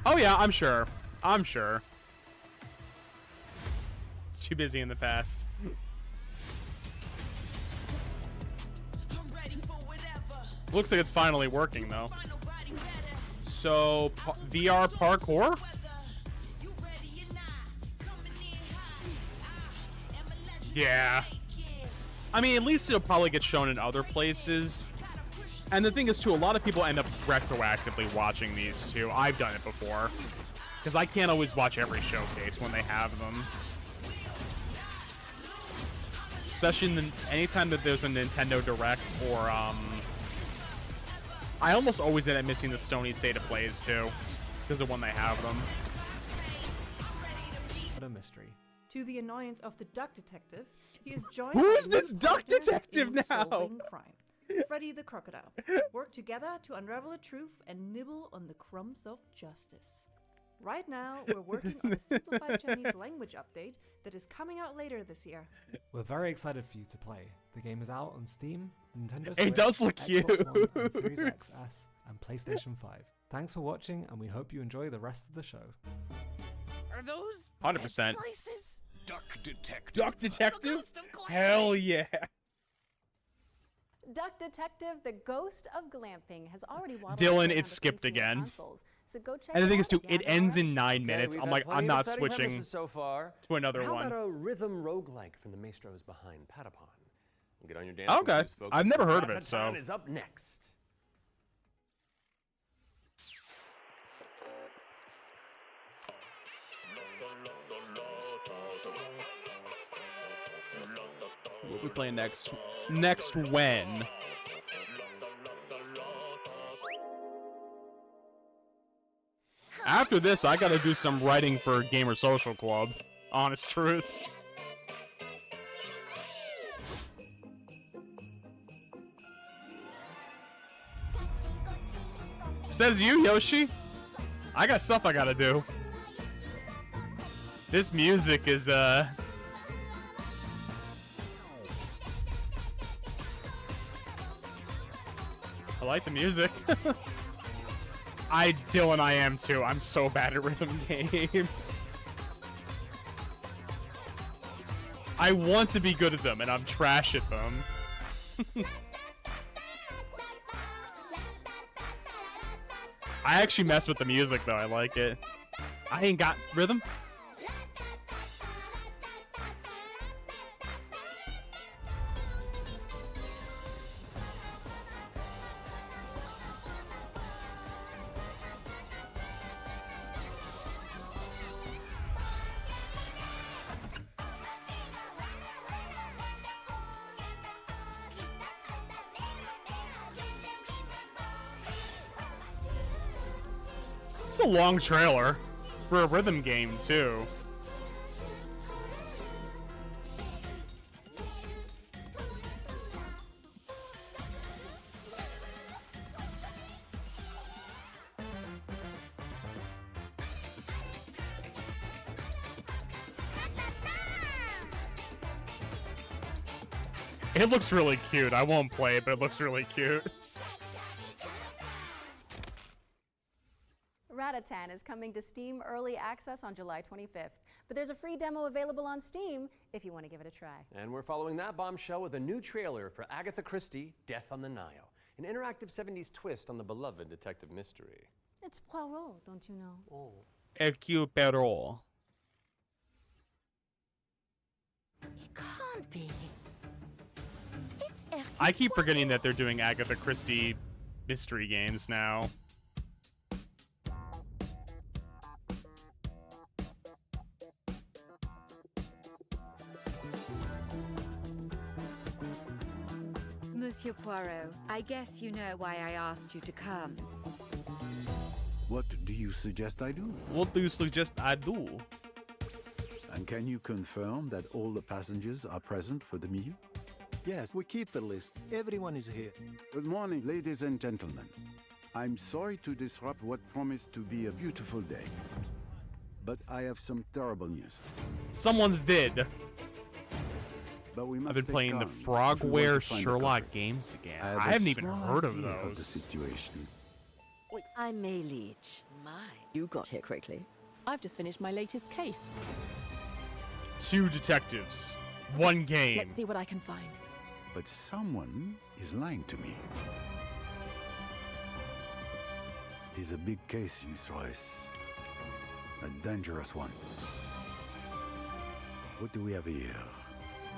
Oh yeah, I'm sure. I'm sure. It's too busy in the past. Looks like it's finally working though. So VR parkour? Yeah. I mean, at least it'll probably get shown in other places. And the thing is, too, a lot of people end up retroactively watching these, too. I've done it before. Because I can't always watch every showcase when they have them. Especially anytime that there's a Nintendo Direct or, I almost always end up missing the Stony State of Plays, too. Because of when they have them. What a mystery. To the annoyance of the Duck Detective, he is joined Who by is this new Duck partners Detective in now? solving crime. Freddy the Crocodile. Work together to unravel the truth and nibble on the crumbs of justice. Right now, we're working on a simplified Chinese language update that is coming out later this year. We're very excited for you to play. The game is out on Steam, Nintendo Switch, It does look Xbox One, and cute. Series XS, and PlayStation 5. Thanks for watching, and we hope you enjoy the rest of the show. Are those 100%. slices? Duck Detective. Duck Detective? Hell yeah. Duck Detective, the Ghost of Glamping, has already waddled Dylan, around it the skipped PC and again. consoles, so go check And the it thing is, out too, if you it haven't ends already. in 9 minutes. we've I'm had like, plenty I'm of not exciting switching premises so far. to another How one. about a rhythm roguelike from the maestros behind Patapon? Get on your dance Okay. moves, folks. I've never heard of it, so. Patapon is up next. What we playing next? Next when? After this, I gotta do some writing for Gamer Social Club. Honest truth. Says you, Yoshi. I got stuff I gotta do. This music is, I like the music. Dylan, I am too. I'm so bad at rhythm games. I want to be good at them, and I'm trash at them. I actually mess with the music, though. I like it. I ain't got rhythm. It's a long trailer for a rhythm game, too. It looks really cute. I won't play it, but it looks really cute. Ratatan is coming to Steam Early Access on July 25th, but there's a free demo available on Steam if you want to give it a try. And we're following that bombshell with a new trailer for Agatha Christie, Death on the Nile, an interactive 70s twist on the beloved detective mystery. It's Poirot, don't you know? Oh. Hercule Poirot. It can't be. I keep forgetting that they're doing Agatha Christie mystery games now. Monsieur Poirot, I guess you know why I asked you to come. What do you suggest I do? What do you suggest I do? And can you confirm that all the passengers are present for the meal? Yes, we keep the list. Everyone is here. Good morning, ladies and gentlemen. I'm sorry to disrupt what promised to be a beautiful day, but I have some terrible news. Someone's dead. But we must I've been stay playing the calm if we want to Frogware find the Sherlock culprit. games again. have I a haven't even small heard of idea the those. situation. I'm May Leach. My, you got here quickly. I've just finished my latest case. 2 detectives, 1 game. Let's see what I can find. But someone is lying to me. It is a big case, Miss Royce. A dangerous one. What do we have here?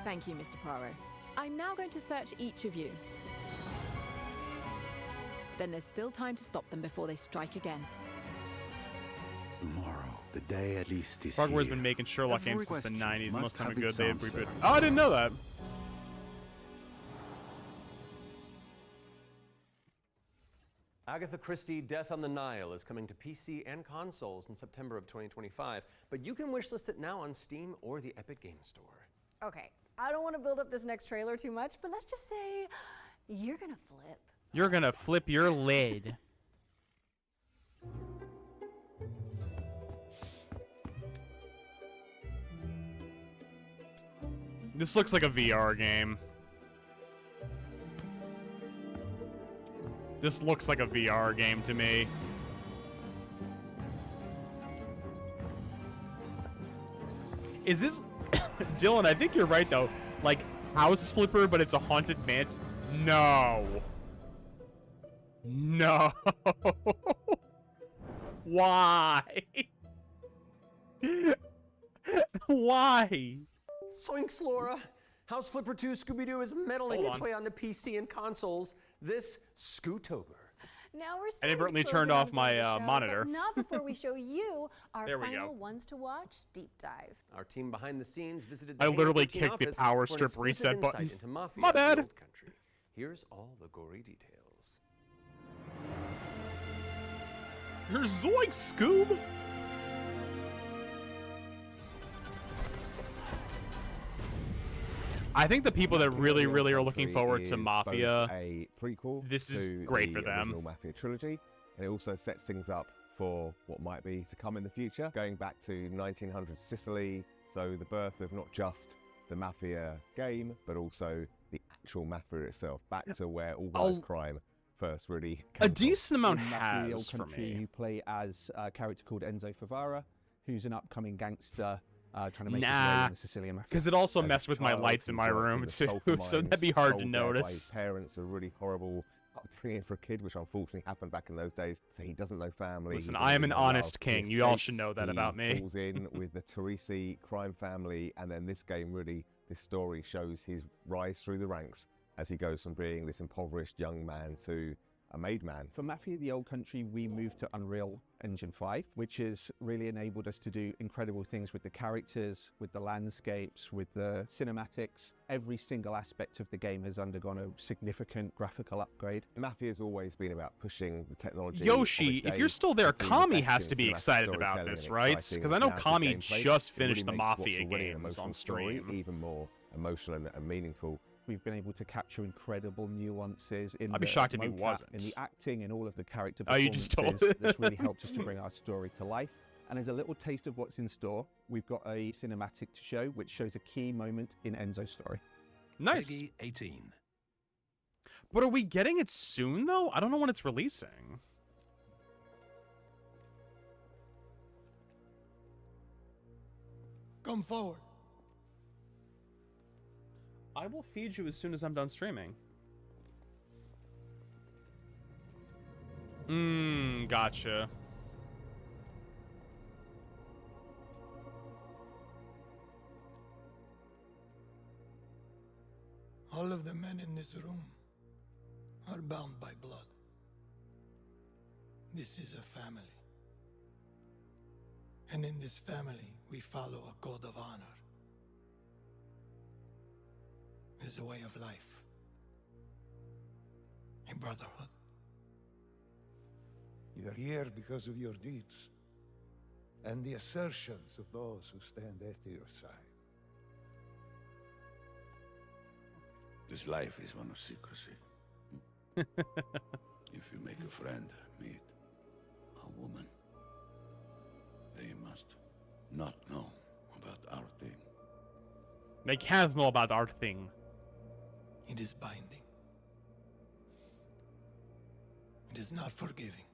Thank you, Mr. Poirot. I'm now going to search each of you. Then there's still time to stop them before they strike again. Tomorrow, the day at least is Frogware's here. been making Sherlock Every games since the question 90s. must Most of them have are good. its They've answer. rebooted. Oh, I didn't know that. Agatha Christie Death on the Nile is coming to PC and consoles in September of 2025, but you can wishlist it now on Steam or the Epic Game Store. Okay, I don't want to build up this next trailer too much, but let's just say you're gonna flip. You're gonna flip your lid. This looks like a VR game. This looks like a VR game to me. Is this... Dylan, I think you're right, though. Like, House Flipper, but it's a haunted mansion? No. No. Why? Why? Soinks, Laura! House Flipper 2 Scooby-Doo is meddling Hold its on. way onto PC and consoles this Scootober. Now we're I inadvertently starting to turned close off in my on the show, monitor. But not before we show you our There we go. final ones to watch deep dive. Our team behind the scenes visited I the literally Halo 13 kicked the office power for an strip exclusive reset insight button. into Mafia My of the bad. Old Country. Here's all the gory details. You're Zoink, Scoob! I think the people that really, really are looking forward to Mafia, a prequel. this is to great the for them. original Mafia trilogy, and it also sets things up for what might be to come in the future, going back to 1900 Sicily. So the birth of not just the Mafia game, but also the actual Mafia itself, back to where organised crime first really came A decent amount In Mafia: The has Old for Country, me. you play as a character called Enzo Favara, who's an upcoming gangster trying to make his way Nah, in the Sicilian Mafia. because it also As a messed with my child, lights in he my worked room the too, sulfur so mines, that'd be hard to sold there by his notice. parents, a really horrible upbringing for a kid, which unfortunately happened back in those days. So he doesn't know family. Listen, he doesn't I am an know love. honest He king. You all escapes, should know that he about me. falls in with the Teresi crime family, and then this game really, this story shows his rise through the ranks as he goes from being this impoverished young man to a made man. For Mafia: The Old Country, we moved to Unreal Engine 5, which has really enabled us to do incredible things with the characters, with the landscapes, with the cinematics. Every single aspect of the game has undergone a significant graphical upgrade. Mafia has always been about pushing the technology. Yoshi, of its if you're day still there, into Kami investing has in to be cinematic excited about storytelling this, and right? exciting Because I know narrative Kami gameplay. just It really finished the makes what's Mafia already an games on emotional story stream. even more emotional and meaningful. We've been able to capture incredible nuances in I'd be the shocked if he mocap, wasn't. in the acting, in all of the character Oh, you just told- performances. That's really helped us to bring our story to life. And as a little taste of what's in store, we've got a cinematic to show, which shows a key moment in Enzo's story. Nice. Peggy 18. But are we getting it soon, though? I don't know when it's releasing. Come forward. I will feed you as soon as I'm done streaming. Gotcha. All of the men in this room are bound by blood. This is a family. And in this family, we follow a code of honor. It's a way of life. A brotherhood. You're here because of your deeds and the assertions of those who stand at your side. This life is one of secrecy. If you make a friend, meet a woman, they must not know about our thing. They can't know about our thing. It is binding. It is not forgiving.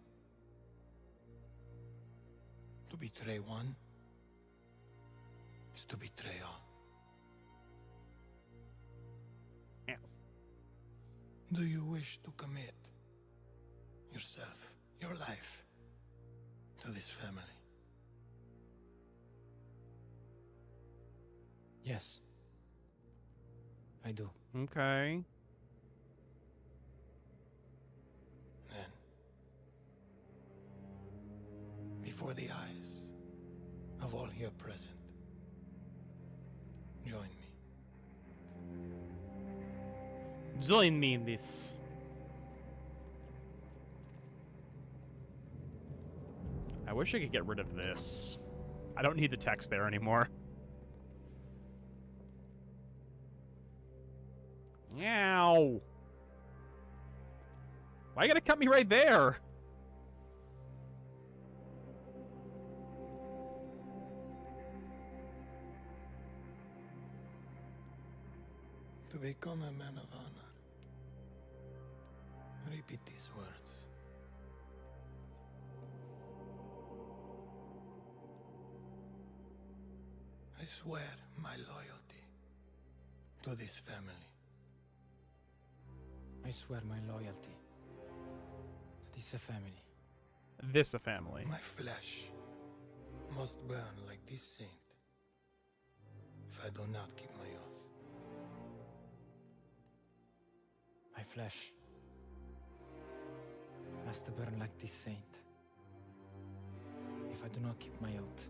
betray one is to betray all. Yeah. Do you wish to commit yourself, your life, to this family? Yes. I do. Okay. Then, before the eyes of all here present, join me. Join me in this. I wish I could get rid of this. I don't need the text there anymore. Meow. Why you gotta cut me right there? To become a man of honor, repeat these words. I swear my loyalty to this family. I swear my loyalty to this family. This a family. My flesh must burn like this saint if I do not keep my oath. My flesh must burn like this saint if I do not keep my oath.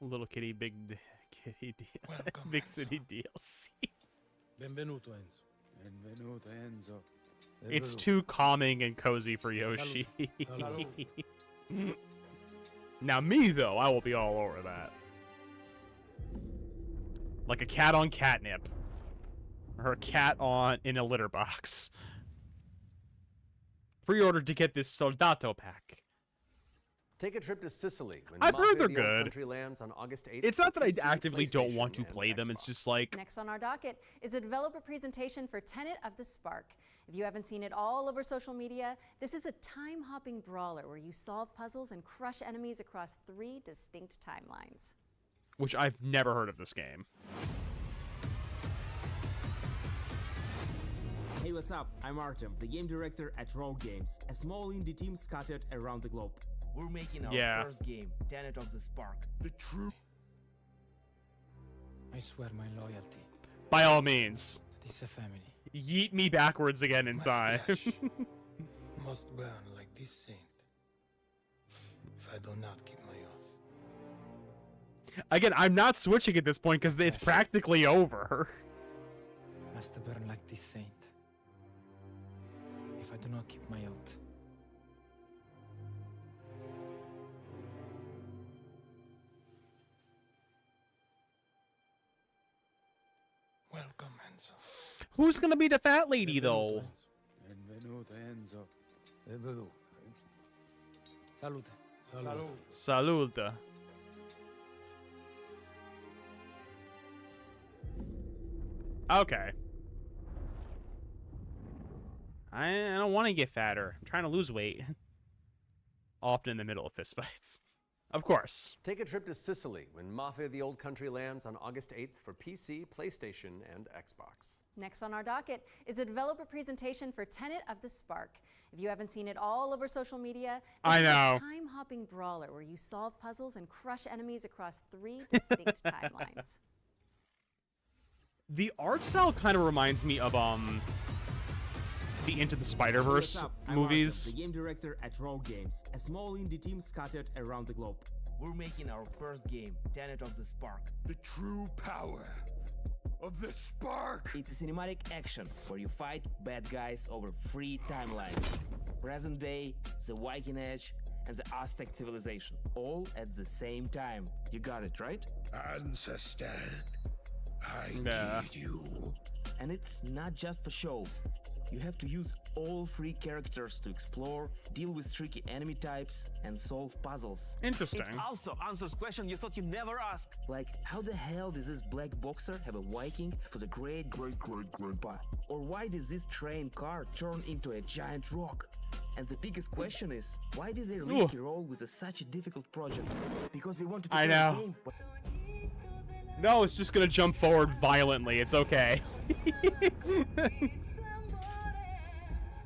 Little kitty, big kitty, big city DLC. Benvenuto, Enzo. Benvenuto, Enzo. It's too calming and cozy for Yoshi. Now me, though, I will be all over that. Like a cat on catnip. Or a cat in a litter box. Pre-order to get this Soldato pack. Take a trip to Sicily. When I've heard Mafia they're the Old good. Country lands on August 8th. It's not that I PC, actively don't PlayStation, want to and play them, it's just like... Next on our docket is a developer presentation for Tenet of the Spark. If you haven't seen it all over social media, this is a time-hopping brawler where you solve puzzles and crush enemies across 3 distinct timelines. Which I've never heard of this game. Hey, what's up? I'm Artem, the game director at Rogue Games, a small indie team scattered around the globe. We're making our first game, Tenet of the Spark. The true... I swear my loyalty By all means. to this family. Yeet me backwards again in time. Must burn like this saint if I do not keep my oath. Again, I'm not switching at this point because it's practically over. Must burn like this saint if I do not keep my oath. Welcome, Enzo. Who's gonna be the fat lady, though? Benvenuto, Enzo. Benvenuto. Salute. Salute. Okay. I don't want to get fatter. I'm trying to lose weight. Often in the middle of fistfights. Of course. Take a trip to Sicily when Mafia the Old Country lands on August 8th for PC, PlayStation, and Xbox. Next on our docket is a developer presentation for Tenet of the Spark. If you haven't seen it all over social media, this is a time-hopping brawler where you solve puzzles and crush enemies across 3 distinct timelines. The art style kind of reminds me of the Into the Spider-Verse What's up? I'm movies. Artem, the game director at Rogue Games, a small indie team scattered around the globe. We're making our first game, Tenet of the Spark. The true power of the spark. It's a cinematic action where you fight bad guys over 3 timelines. Present day, the Viking Age, and the Aztec civilization. All at the same time. You got it, right? Ancestor, I need you. And it's not just for show. You have to use all free characters to explore, deal with tricky enemy types, and solve puzzles. Interesting. It also answers questions you thought you'd never ask. Like, how the hell does this black boxer have a Viking for the great-great-great-grandpa? Or why does this train car turn into a giant rock? And the biggest question is, why did they risk your role with such a difficult project? Because we wanted to play the game. No, it's just gonna jump forward violently. It's okay.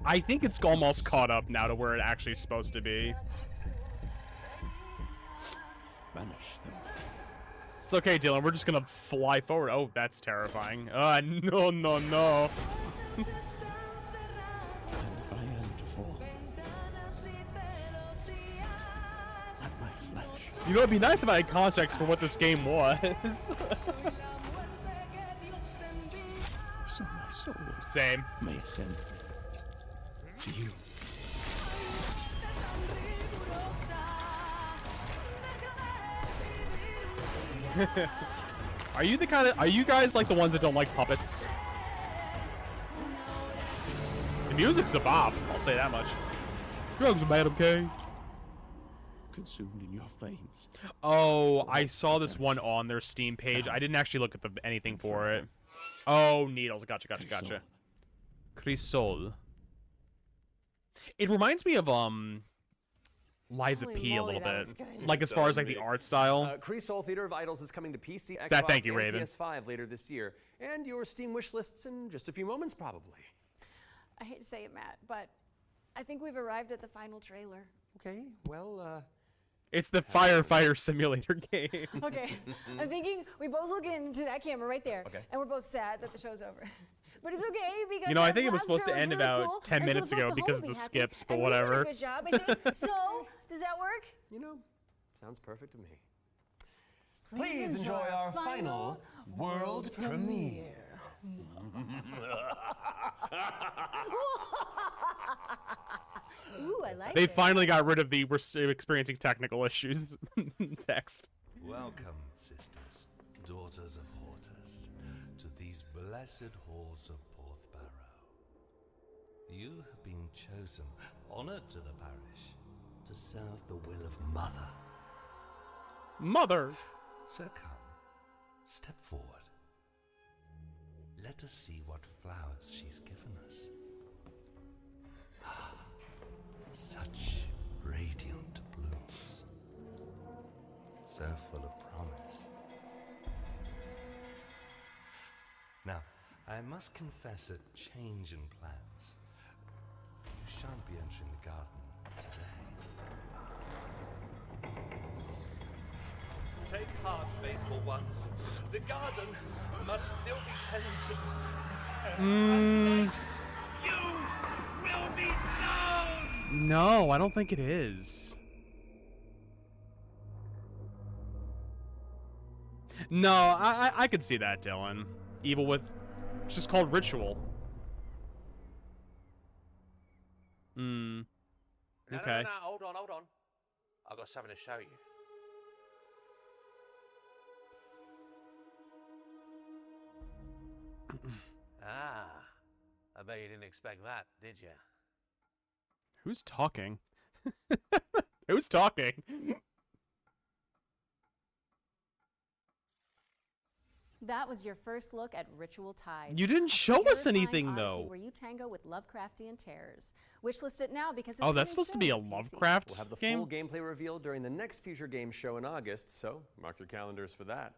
I think it's almost caught up now to where it actually is supposed to be. Banish them. It's okay, Dylan. We're just gonna fly forward. Oh, that's terrifying. No, no, no. You know, it'd be nice if I had context for what this game was. So my soul Same. may ascend to you. Are you the kind of? Are you guys like the ones that don't like puppets? The music's a bop. I'll say that much. Drugs are bad, okay? Consumed in your flames. Oh, I saw this one on their Steam page. I didn't actually look at anything for it. Oh, needles. Gotcha. Crisol. It reminds me of Liza P a little bit, like as far as like the art style. Crisol Theater of Idols is coming to PC, Xbox, Thank you, and Raven. PS5 later this year, and your Steam wish lists in just a few moments, probably. I hate to say it, Matt, but I think we've arrived at the final trailer. Okay, well, It's the firefighter simulator game. Okay, I'm thinking we both look into that camera right there, Okay. and we're both sad that the show's over. But it's okay because You know, I that think it was last supposed to trailer end was really about cool, 10 and so minutes it's supposed ago to because of hold the me happy, skips, but and we did a whatever. good job, I think. So, does that work? You know, sounds perfect to me. Please enjoy our final world premiere. Ooh, I like They it. finally got rid of the "we're experiencing technical issues" text. Welcome, sisters, daughters of Hortus, to these blessed halls of Porthbarrow. You have been chosen, honored to the parish, to serve the will of Mother. Mother! So come, step forward. Let us see what flowers she's given us. Such radiant blooms, so full of promise. Now, I must confess a change in plans. You shan't be entering the garden today. Take heart, faithful ones. The garden must still be tended. And tonight, you will be sown! No, I don't think it is. No, I could see that, Dylan. Evil with... It's just called Ritual. Hmm. Okay. No, hold on. I've got something to show you. I bet you didn't expect that, did you? Who's talking? Who's talking? That was your first look at Ritual Tides. You didn't a show us terrifying anything, odyssey though. Where you tango with Lovecraftian terrors. Wishlist it now because it's Oh, that's coming supposed to be soon a to PC. Lovecraft We'll have the game? full gameplay revealed during the next Future Game Show in August, so mark your calendars for that.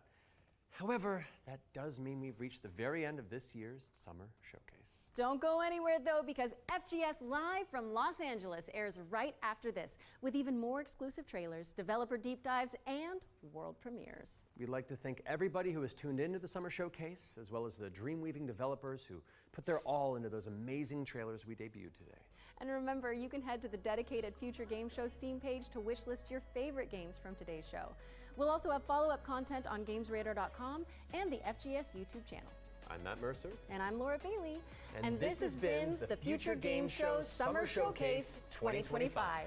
However, that does mean we've reached the very end of this year's Summer Showcase. Don't go anywhere though, because FGS Live from Los Angeles airs right after this, with even more exclusive trailers, developer deep dives, and world premieres. We'd like to thank everybody who has tuned into the Summer Showcase, as well as the dream-weaving developers who put their all into those amazing trailers we debuted today. And remember, you can head to the dedicated Future Game Show Steam page to wishlist your favorite games from today's show. We'll also have follow-up content on GamesRadar.com and the FGS YouTube channel. I'm Matt Mercer. And I'm Laura Bailey. And this has been the Future Game Show Summer Showcase 2025.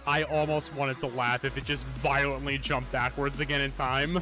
I almost wanted to laugh if it just violently jumped backwards again in time.